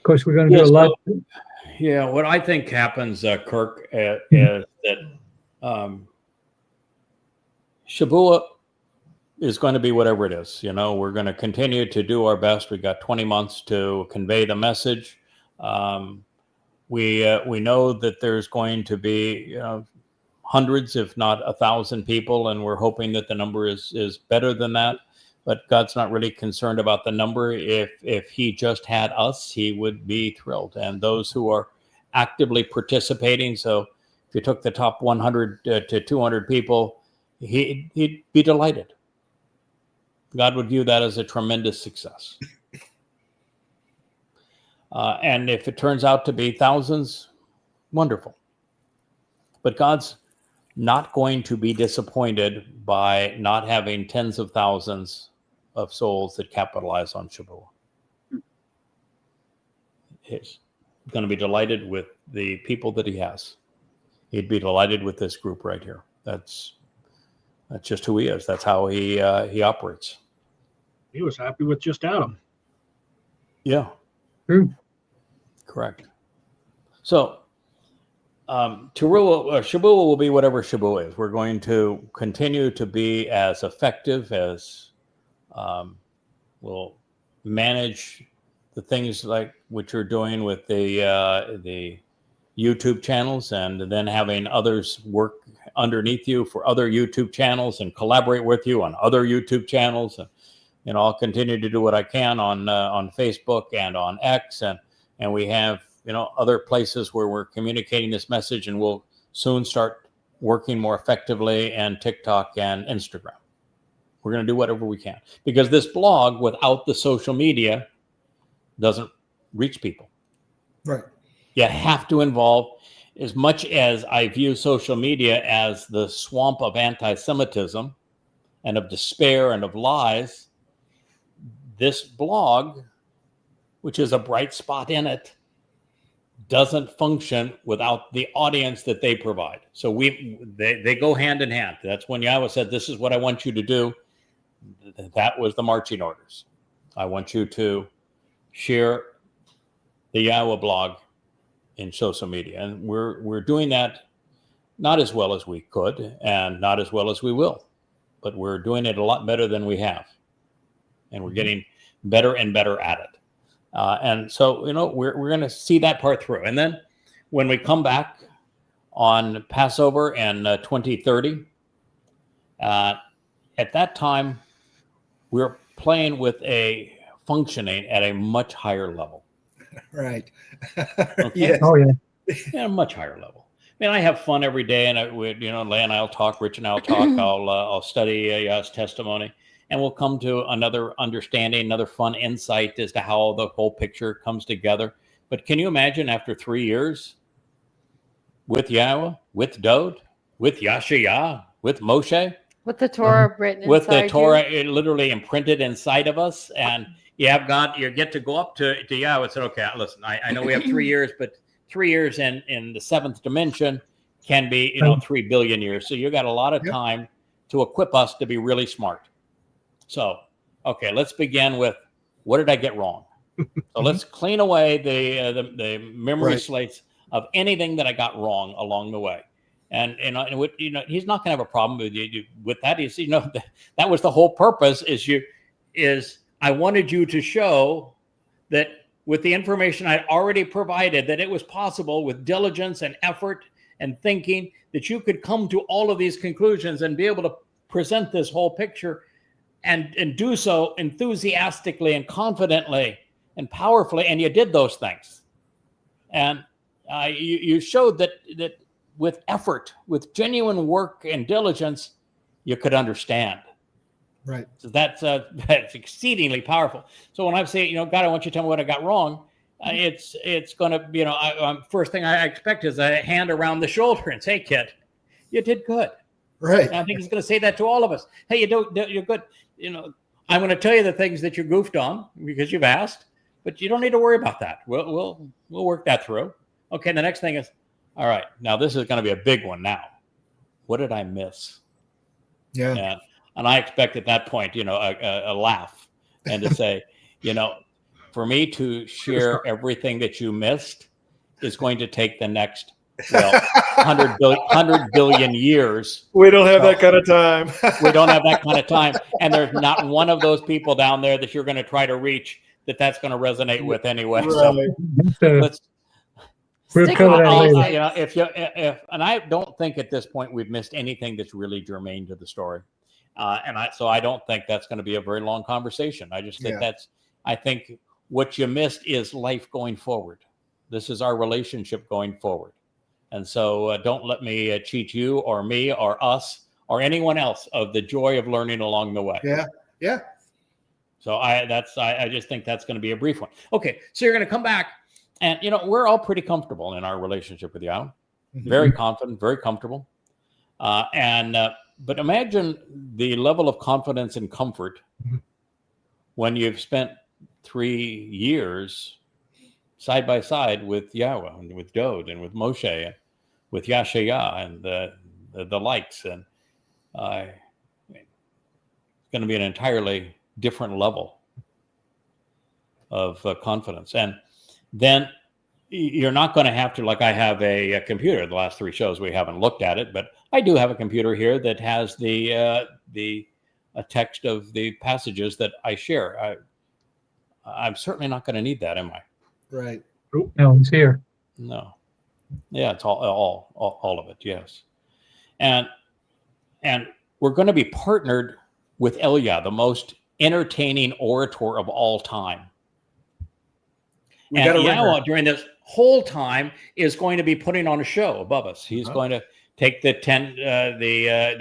course, we're going to do a lot. Yeah, what I think happens, Kirk, is that Shavuot is going to be whatever it is. We're going to continue to do our best. We've got 20 months to convey the message. We know that there's going to be hundreds, if not 1,000 people, and we're hoping that the number is better than that. But God's not really concerned about the number. If he just had us, he would be thrilled. And those who are actively participating, so if you took the top 100 to 200 people, he'd be delighted. God would view that as a tremendous success. And if it turns out to be thousands, wonderful. But God's not going to be disappointed by not having tens of thousands of souls that capitalize on Shavuot. He's going to be delighted with the people that he has. He'd be delighted with this group right here. That's just who he is. That's how he operates. He was happy with just Adam. Yeah. True. Correct. So, Shavuot will be whatever Shavuot is. We're going to continue to be as effective as we'll manage the things like what you're doing with the YouTube channels, and then having others work underneath you for other YouTube channels and collaborate with you on other YouTube channels. And I'll continue to do what I can on Facebook and on X, and we have other places where we're communicating this message, and we'll soon start working more effectively in TikTok and Instagram. We're going to do whatever we can, because this blog without the social media doesn't reach people. Right. You have to involve, as much as I view social media as the swamp of anti-Semitism and of despair and of lies, this blog, which is a bright spot in it, doesn't function without the audience that they provide. So they go hand in hand. That's when YAHOWAH said, this is what I want you to do. That was the marching orders. I want you to share the YAHOWAH blog in social media. And we're doing that not as well as we could and not as well as we will, but we're doing it a lot better than we have. And we're getting better and better at it. And so, we're going to see that part through. And then when we come back on Passover and 2030, at that time, we're playing with functioning at a much higher level. Right. Okay? Yes. Oh, yeah. Yeah, a much higher level. I mean, I have fun every day, and Leigh and I'll talk, Rich and I'll talk. I'll study Yah's testimony, and we'll come to another understanding, another fun insight as to how the whole picture comes together. But can you imagine after 3 years with YAHOWAH, with Dode, with Yashayah, with Moshe, With the Torah written with inside the Torah literally imprinted inside of us, and you get to go up to YAHOWAH and say, okay, listen, I know we have 3 years, but 3 years in the seventh dimension can be 3 billion years. So you got a lot of time to equip us to be really smart. So, okay, let's begin with what did I get wrong? So let's clean away the memory slates of anything that I got wrong along the way. And he's not going to have a problem with that. He's that was the whole purpose. Is I wanted you to show that with the information I already provided, that it was possible with diligence and effort and thinking that you could come to all of these conclusions and be able to present this whole picture and do so enthusiastically and confidently and powerfully. And you did those things, and you showed that with effort, with genuine work and diligence, you could understand. Right. So that's exceedingly powerful. So when I say, God, I want you to tell me what I got wrong, it's going to be, first thing I expect is a hand around the shoulder and say, kid, you did good. Right. And I think he's going to say that to all of us. Hey, you're good. I'm going to tell you the things that you goofed on because you've asked, but you don't need to worry about that. We'll work that through. Okay. The next thing is, all right, now this is going to be a big one now. What did I miss? Yeah. And I expect at that point, a laugh and to say, for me to share everything that you missed is going to take the next 100 billion years. We don't have that kind of time. We don't have that kind of time. And there's not one of those people down there that you're going to try to reach that's going to resonate with anyway. Right. So let's. We'll cover that later. And I don't think at this point we've missed anything that's really germane to the story. So I don't think that's going to be a very long conversation. I just think I think what you missed is life going forward. This is our relationship going forward. And so don't let me cheat you or me or us or anyone else of the joy of learning along the way. Yeah. Yeah. So I just think that's going to be a brief one. Okay. So you're going to come back and, we're all pretty comfortable in our relationship with YAHOWAH. Mm-hmm. Very confident, very comfortable. But imagine the level of confidence and comfort when you've spent 3 years side by side with YAHOWAH and with Dode and with Moshe and with Yashayah and the likes. And it's going to be an entirely different level of confidence. And then you're not going to have to, like I have a computer. The last 3 shows we haven't looked at it, but I do have a computer here that has a text of the passages that I share. I'm certainly not going to need that, am I? Right. No, it's here. No. Yeah, it's all of it. Yes. And we're going to be partnered with Elia, the most entertaining orator of all time. And YAHOWAH during this whole time is going to be putting on a show above us. He's going to take the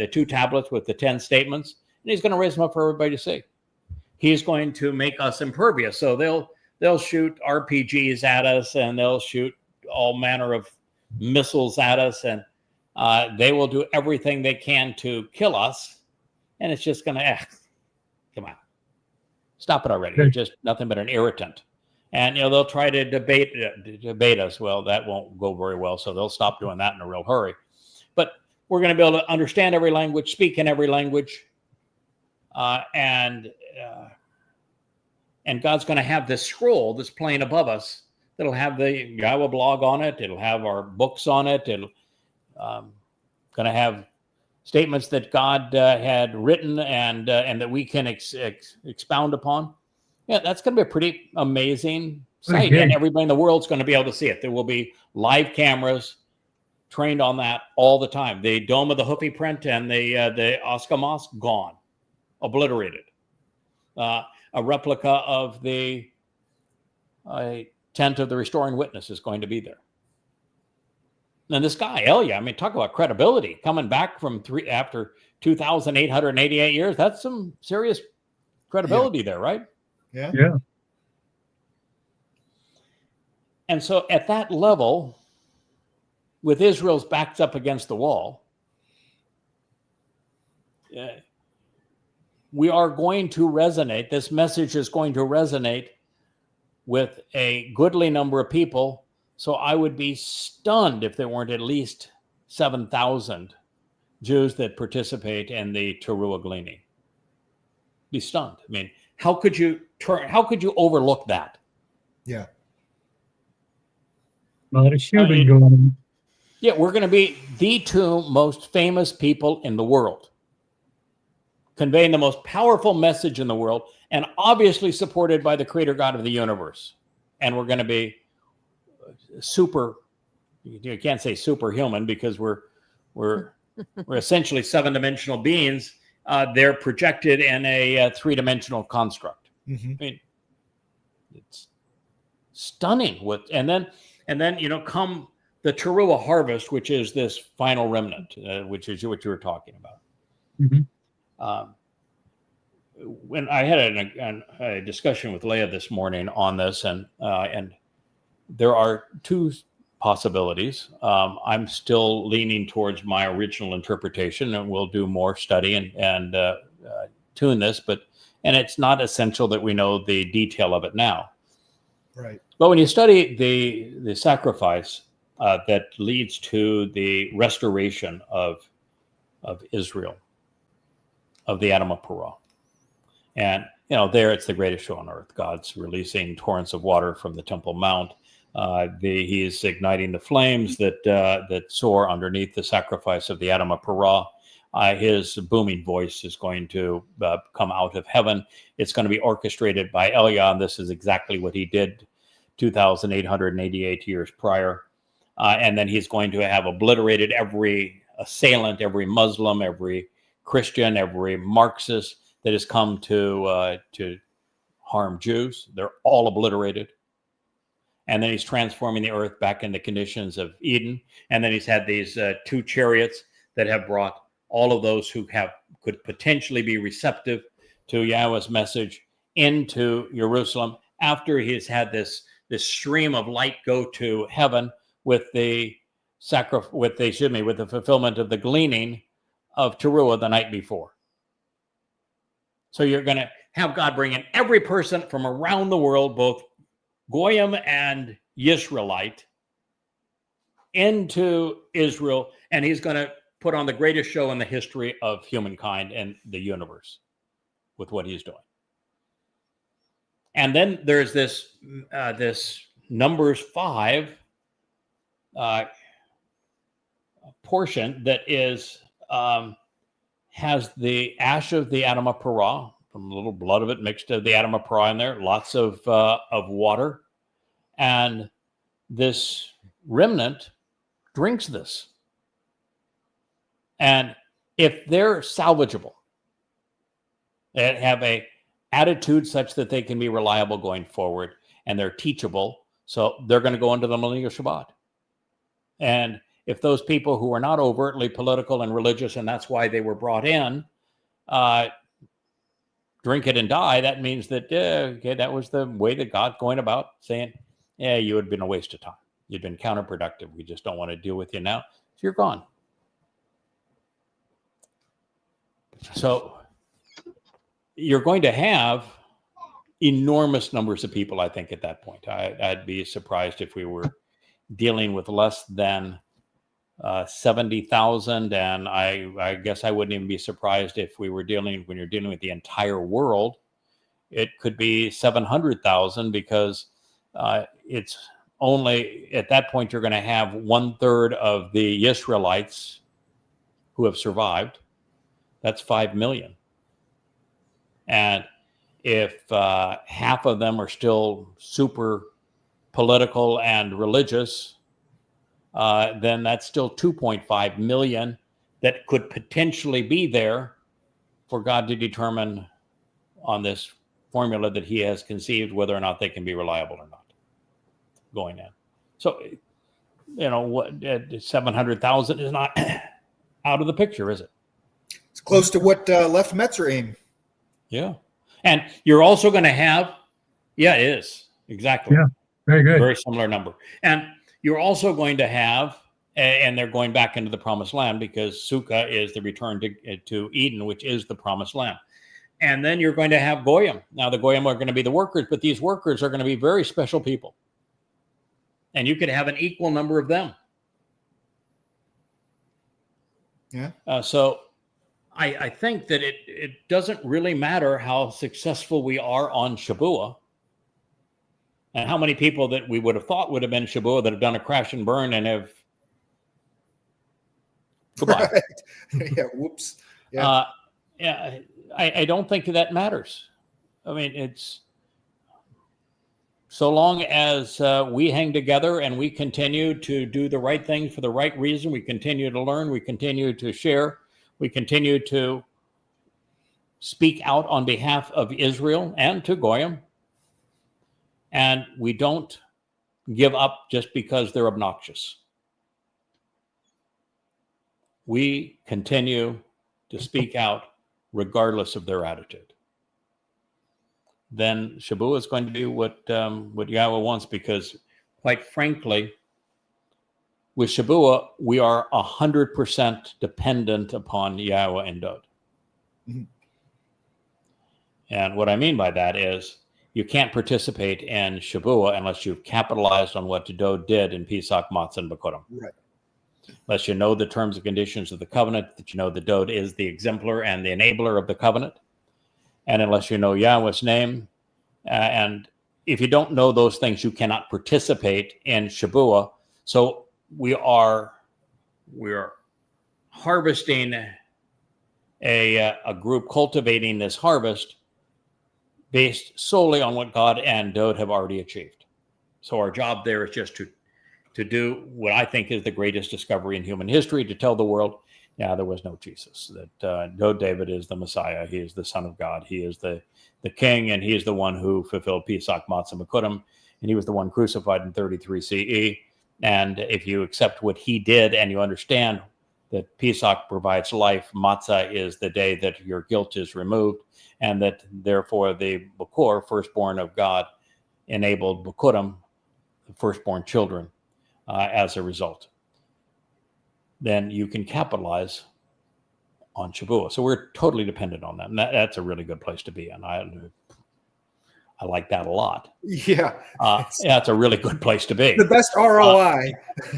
2 tablets with the 10 statements, and he's going to raise them up for everybody to see. He's going to make us impervious. So they'll shoot RPGs at us, and they'll shoot all manner of missiles at us, and they will do everything they can to kill us. And it's just going to come on, stop it already. You're just nothing but an irritant. And they'll try to debate us. Well, that won't go very well, so they'll stop doing that in a real hurry. But we're going to be able to understand every language, speak in every language, and God's going to have this scroll that's playing above us that'll have the YAHOWAH blog on it. It'll have our books on it. It'll going to have statements that God had written and that we can expound upon. Yeah, that's going to be a pretty amazing sight, and everybody in the world's going to be able to see it. There will be live cameras trained on that all the time. The Dome of the Hoofy print and the Oscar Mosque gone, obliterated. A replica of the tent of the Restoring Witness is going to be there. And this guy, Elia, I mean, talk about credibility. Coming back from after 2,888 years, that's some serious credibility there, right? Yeah. Yeah. And so at that level, with Israel's backs up against the wall, we are going to resonate. This message is going to resonate with a goodly number of people. So I would be stunned if there weren't at least 7,000 Jews that participate in the Towrah gleaning. Be stunned. I mean, how could you overlook that? Yeah. A lot of shooting going on. Yeah, we're going to be the two most famous people in the world, conveying the most powerful message in the world, and obviously supported by the Creator God of the universe. And we're going to be super. You can't say superhuman because we're essentially 7-dimensional beings. They're projected in a 3-dimensional construct. Mm-hmm. I mean, it's stunning. And then come the Towrah harvest, which is this final remnant, which is what you were talking about. Mm-hmm. When I had a discussion with Leah this morning on this, and there are two possibilities. I'm still leaning towards my original interpretation, and we'll do more study and tune this, and it's not essential that we know the detail of it now. Right. But when you study the sacrifice that leads to the restoration of Israel, of the Yada Yahowah, and there it's the greatest show on earth. God's releasing torrents of water from the Temple Mount. He is igniting the flames that soar underneath the sacrifice of the Yada Yahowah. His booming voice is going to come out of heaven. It's going to be orchestrated by Elia, and this is exactly what he did 2,888 years prior. And then he's going to have obliterated every assailant, every Muslim, every Christian, every Marxist that has come to harm Jews. They're all obliterated. And then he's transforming the earth back into conditions of Eden. And then he's had these 2 chariots that have brought all of those who could potentially be receptive to Yahweh's message into Jerusalem after he's had this stream of light go to heaven with the fulfillment of the gleaning of Towrah the night before. So you're going to have God bring in every person from around the world, both Goyim and Yisraelite, into Israel, and he's going to put on the greatest show in the history of humankind and the universe with what he's doing. And then there's this Numbers 5 portion that is has the ash of the Yada Yahowah, from a little blood of it mixed to the Yada Yahowah in there, lots of water, and this remnant drinks this. And if they're salvageable, they have a attitude such that they can be reliable going forward, and they're teachable, so they're going to go into the millennial Shabbat. And if those people who are not overtly political and religious, and that's why they were brought in, drink it and die, that means that, that was the way that God's going about saying, you had been a waste of time. You'd been counterproductive. We just don't want to deal with you now. So you're gone. So you're going to have enormous numbers of people, I think, at that point. I'd be surprised if we were dealing with less than 70,000. And I guess I wouldn't even be surprised if we were when you're dealing with the entire world, it could be 700,000, because it's only at that point you're going to have 1/3 of the Israelites who have survived. That's 5 million. And if half of them are still super political and religious, then that's still 2.5 million that could potentially be there for God to determine on this formula that he has conceived whether or not they can be reliable or not going in. So, what 700,000 is not out of the picture, is it? It's close to what left Metzraim. Yeah. And you're also going to have, it is. Exactly. Yeah, very good. Very similar number. And you're also going to have, and they're going back into the promised land, because Sukkah is the return to Eden, which is the promised land. And then you're going to have Goyim. Now, the Goyim are going to be the workers, but these workers are going to be very special people. And you could have an equal number of them. Yeah. So I think that it doesn't really matter how successful we are on Shabuah, and how many people that we would have thought would have been Shabuah that have done a crash and burn and have goodbye. Right. Yeah. Whoops. Yeah. I don't think that matters. I mean, it's so long as we hang together and we continue to do the right thing for the right reason, we continue to learn, we continue to share, we continue to speak out on behalf of Israel and to Goyim, and we don't give up just because they're obnoxious. We continue to speak out regardless of their attitude. Then Shabuah is going to do what Yahweh wants, because quite frankly, with Shabuah, we are 100% dependent upon Yahweh and Dod. Mm-hmm. And what I mean by that is you can't participate in Shabuah unless you've capitalized on what Dod did in Pesach, Matzah, and Bikurim. Right. Unless you know the terms and conditions of the covenant, that you know the Dod is the exemplar and the enabler of the covenant, and unless you know Yahweh's name, and if you don't know those things, you cannot participate in Shabuah. So we are harvesting a group, cultivating this harvest based solely on what God and Dod have already achieved. So our job there is just to do what I think is the greatest discovery in human history, to tell the world, there was no Jesus, that Dod David is the Messiah, he is the Son of God, he is the King, and he is the one who fulfilled Pesach, Matzah, and Bikurim, and he was the one crucified in 33 CE. And if you accept what he did and you understand that Pesach provides life, Matzah is the day that your guilt is removed, and that therefore the Bukor, firstborn of God, enabled Bikurim, the firstborn children, as a result, then you can capitalize on Shabuah. So we're totally dependent on that. And that's a really good place to be in. I like that a lot. Yeah. It's a really good place to be. The best ROI.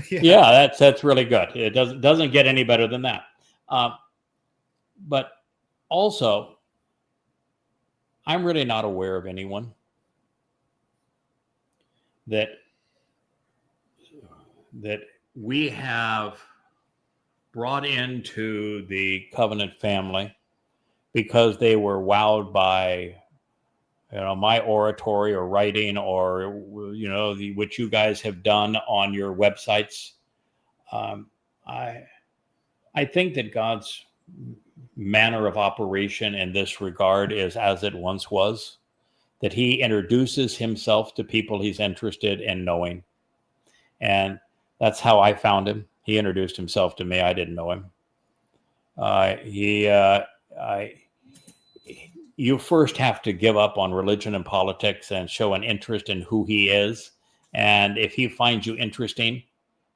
Yeah, that's really good. It doesn't get any better than that. But also, I'm really not aware of anyone that we have brought into the covenant family because they were wowed by my oratory or writing, or what you guys have done on your websites. I think that God's manner of operation in this regard is as it once was, that he introduces himself to people he's interested in knowing. And that's how I found him. He introduced himself to me. I didn't know him. You first have to give up on religion and politics and show an interest in who he is. And if he finds you interesting,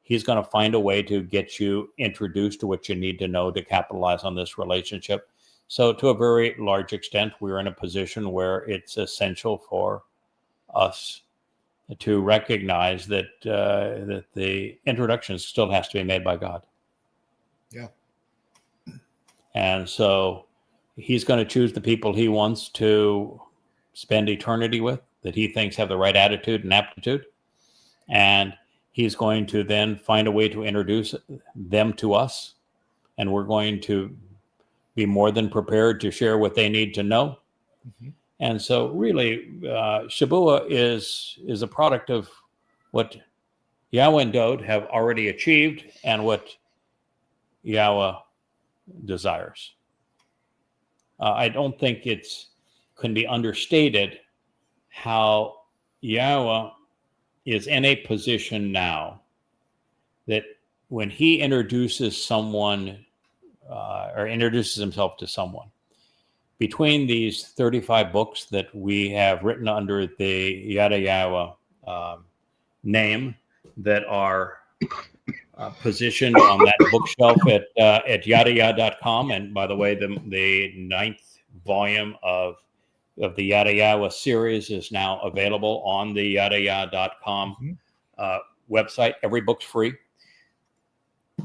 he's going to find a way to get you introduced to what you need to know to capitalize on this relationship. So to a very large extent, we're in a position where it's essential for us to recognize that that the introduction still has to be made by God. Yeah. And so he's going to choose the people he wants to spend eternity with, that he thinks have the right attitude and aptitude. And he's going to then find a way to introduce them to us. And we're going to be more than prepared to share what they need to know. Mm-hmm. And so really, Shabuah is a product of what Yahweh and Dode have already achieved and what Yahweh desires. I don't think can be understated how Yahweh is in a position now that when he introduces someone or introduces himself to someone, between these 35 books that we have written under the Yada Yahowah name that are positioned on that bookshelf at YAHOWAH.com. And by the way, the 9th volume of the Yada Yahowah series is now available on the YAHOWAH.com website. Every book's free.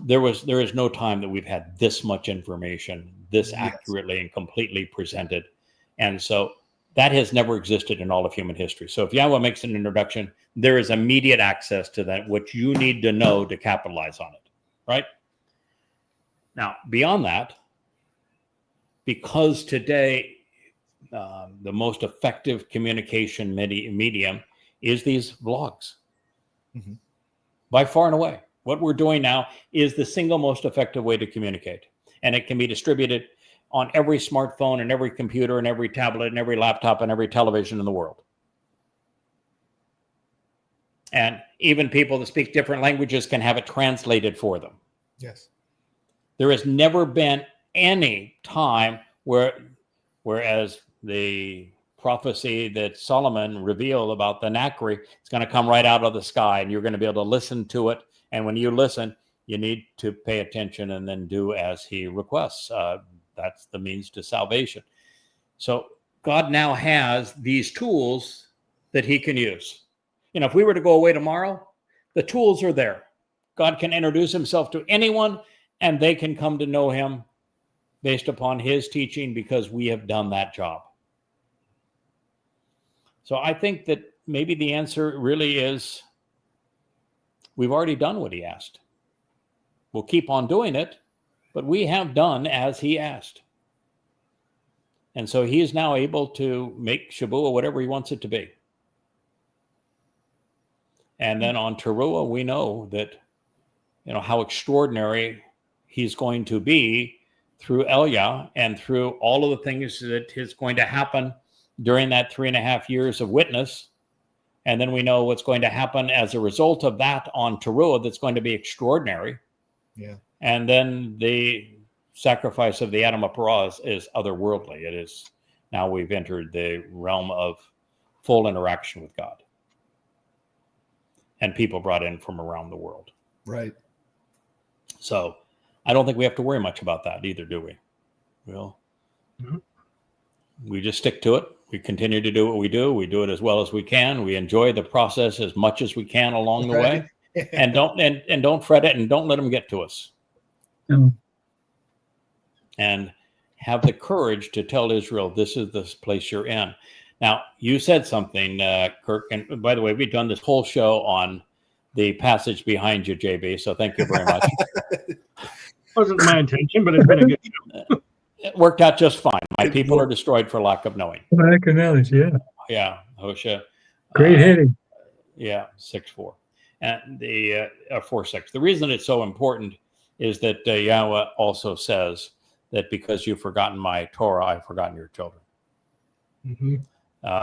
There is no time that we've had this much information, this accurately and completely presented. And so that has never existed in all of human history. So if Yahweh makes an introduction, there is immediate access to that, what you need to know to capitalize on it, right? Now, beyond that, because today the most effective communication medium is these vlogs, by far and away. What we're doing now is the single most effective way to communicate. And it can be distributed on every smartphone and every computer and every tablet and every laptop and every television in the world. And even people that speak different languages can have it translated for them. Yes. There has never been any time whereas the prophecy that Solomon revealed about the Nachri is going to come right out of the sky and you're going to be able to listen to it. And when you listen, you need to pay attention and then do as he requests. That's the means to salvation. So God now has these tools that he can use. You know, if we were to go away tomorrow, the tools are there. God can introduce himself to anyone and they can come to know him based upon his teaching because we have done that job. So I think that maybe the answer really is we've already done what he asked. We'll keep on doing it, but we have done as he asked. And so he is now able to make Shabuah whatever he wants it to be. And then on Towrah, we know that, you know, how extraordinary he's going to be through Elia and through all of the things that is going to happen during that 3.5 years of witness. And then we know what's going to happen as a result of that on Towrah that's going to be extraordinary. Yeah. And then the sacrifice of the Adam of Parah is otherworldly. It is now we've entered the realm of full interaction with God. And people brought in from around the world. Right. So I don't think we have to worry much about that either, do we? Well, we just stick to it. We continue to do what we do. We do it as well as we can. We enjoy the process as much as we can along the way. And don't fret it and don't let them get to us. And have the courage to tell Israel, this is the place you're in. Now, you said something, Kirk, and by the way, we've done this whole show on the passage behind you, JB, so thank you very much. Wasn't my intention, but it's been a good show. It worked out just fine. My people are destroyed for lack of knowing. Lack of knowledge, yeah. Yeah, Hosea. Great heading. Yeah, 6:4. And the 4:6. The reason it's so important is that Yahweh also says that because you've forgotten my Torah, I've forgotten your children.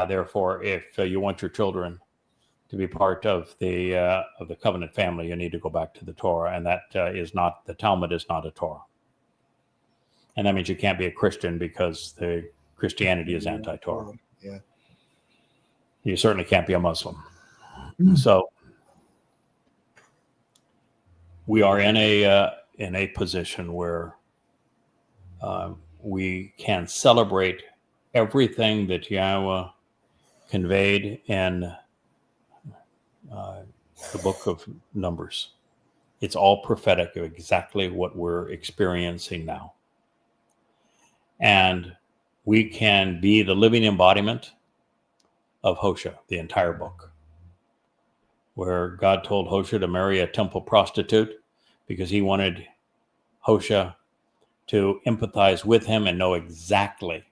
Therefore, if you want your children to be part of the covenant family, you need to go back to the Torah, and that is not, the Talmud is not a Torah. And that means you can't be a Christian because the Christianity is anti-Torah. Yeah. You certainly can't be a Muslim. So we are in a position where we can celebrate everything that Yahowah conveyed in the book of Numbers. It's all prophetic of exactly what we're experiencing now. And we can be the living embodiment of Hosea, the entire book, where God told Hosea to marry a temple prostitute because he wanted Hosea to empathize with him and know exactly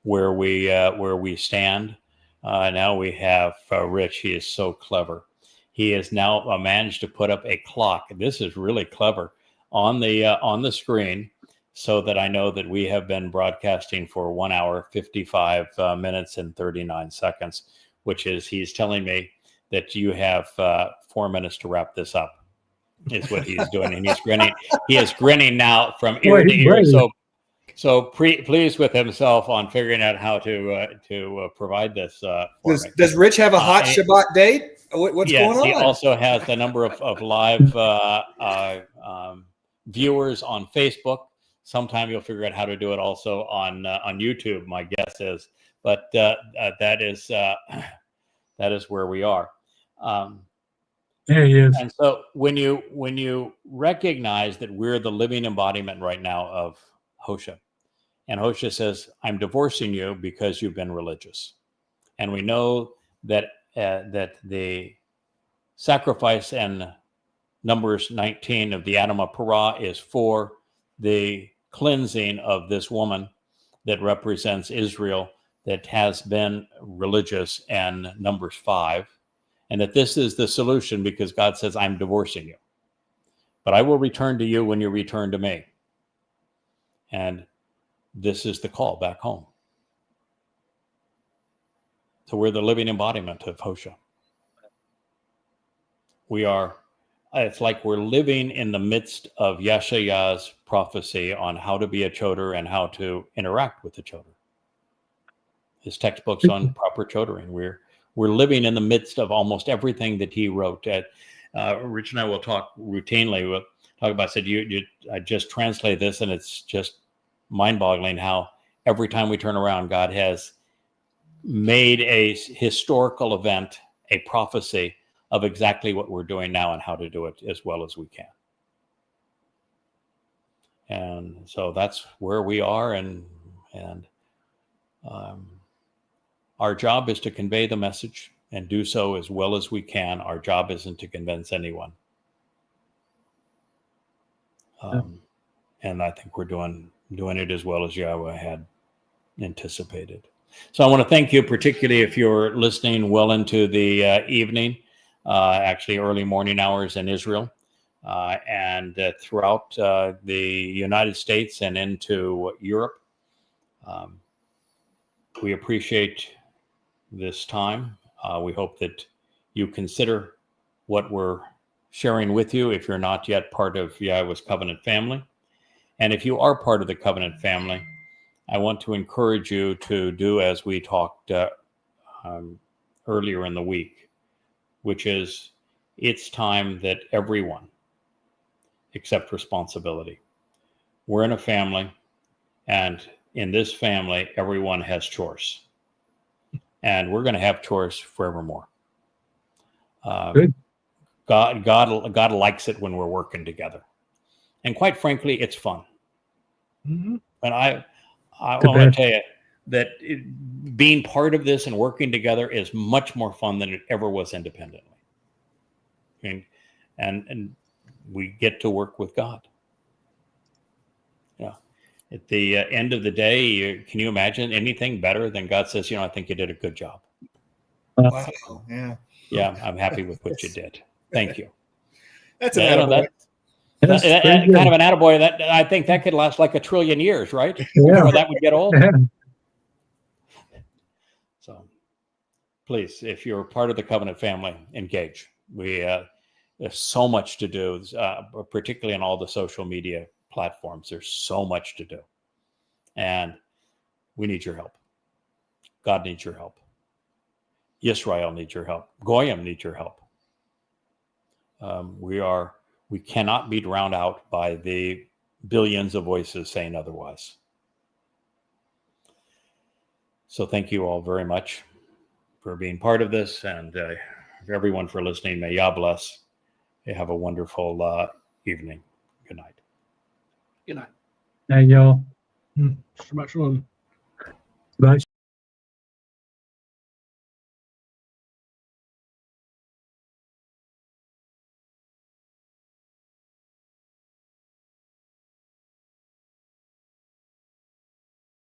where we stand. Now we have Rich. He is so clever. He has now managed to put up a clock. This is really clever on the screen, so that I know that we have been broadcasting for 1 hour, 55 minutes and 39 seconds, which is, he's telling me that you have 4 minutes to wrap this up, is what he's doing. And he's grinning. He is grinning now from ear to ear. So pleased with himself on figuring out how to provide this. Does Rich have a hot Shabbat date? What's going on? He also has a number of live viewers on Facebook. Sometime you'll figure out how to do it also on YouTube, my guess is. But that is where we are. There he is. And so when you recognize that we're the living embodiment right now of Hosea, and Hosea says, "I'm divorcing you because you've been religious," and we know that the sacrifice in Numbers 19 of the Adam of Parah is for the cleansing of this woman that represents Israel that has been religious, and Numbers 5, and that this is the solution because God says, "I'm divorcing you, but I will return to you when you return to me." And this is the call back home. So we're the living embodiment of Hosea. We are, it's like we're living in the midst of Yeshaya's prophecy on how to be a choder and how to interact with the choder. His textbooks on proper chodering. We're living in the midst of almost everything that he wrote. Rich and I will talk routinely. We'll talk about, I just translate this, and it's just mind-boggling how every time we turn around, God has made a historical event, a prophecy of exactly what we're doing now and how to do it as well as we can. And so that's where we are, and our job is to convey the message and do so as well as we can. Our job isn't to convince anyone. And I think we're doing it as well as Yahowah had anticipated. So I want to thank you, particularly if you're listening well into the evening, actually early morning hours in Israel, and throughout the United States and into Europe. We appreciate this time. We hope that you consider what we're sharing with you if you're not yet part of Yahowah's covenant family. And if you are part of the covenant family, I want to encourage you to do as we talked earlier in the week, which is it's time that everyone accept responsibility. We're in a family, and in this family, everyone has chores. And we're going to have chores forevermore. Good. God likes it when we're working together. And quite frankly, it's fun. Mm-hmm. And I want to tell you that being part of this and working together is much more fun than it ever was independently. And we get to work with God. Yeah. At the end of the day, can you imagine anything better than God says, I think you did a good job. Wow. Yeah. Yeah, I'm happy with what you did. Thank you. That's an attaboy. That's pretty kind good. of an attaboy. That I think that could last like 1 trillion years, right? Yeah. Before that would get old. Yeah. So please, if you're part of the covenant family, engage. There's so much to do, particularly on all the social media platforms. There's so much to do. And we need your help. God needs your help. Yisrael needs your help. Goyim needs your help. We cannot be drowned out by the billions of voices saying otherwise. So thank you all very much for being part of this, and everyone for listening. May Yah bless. You have a wonderful evening. Good night. Good night. Hey, y'all. Shabbat shalom. Bye.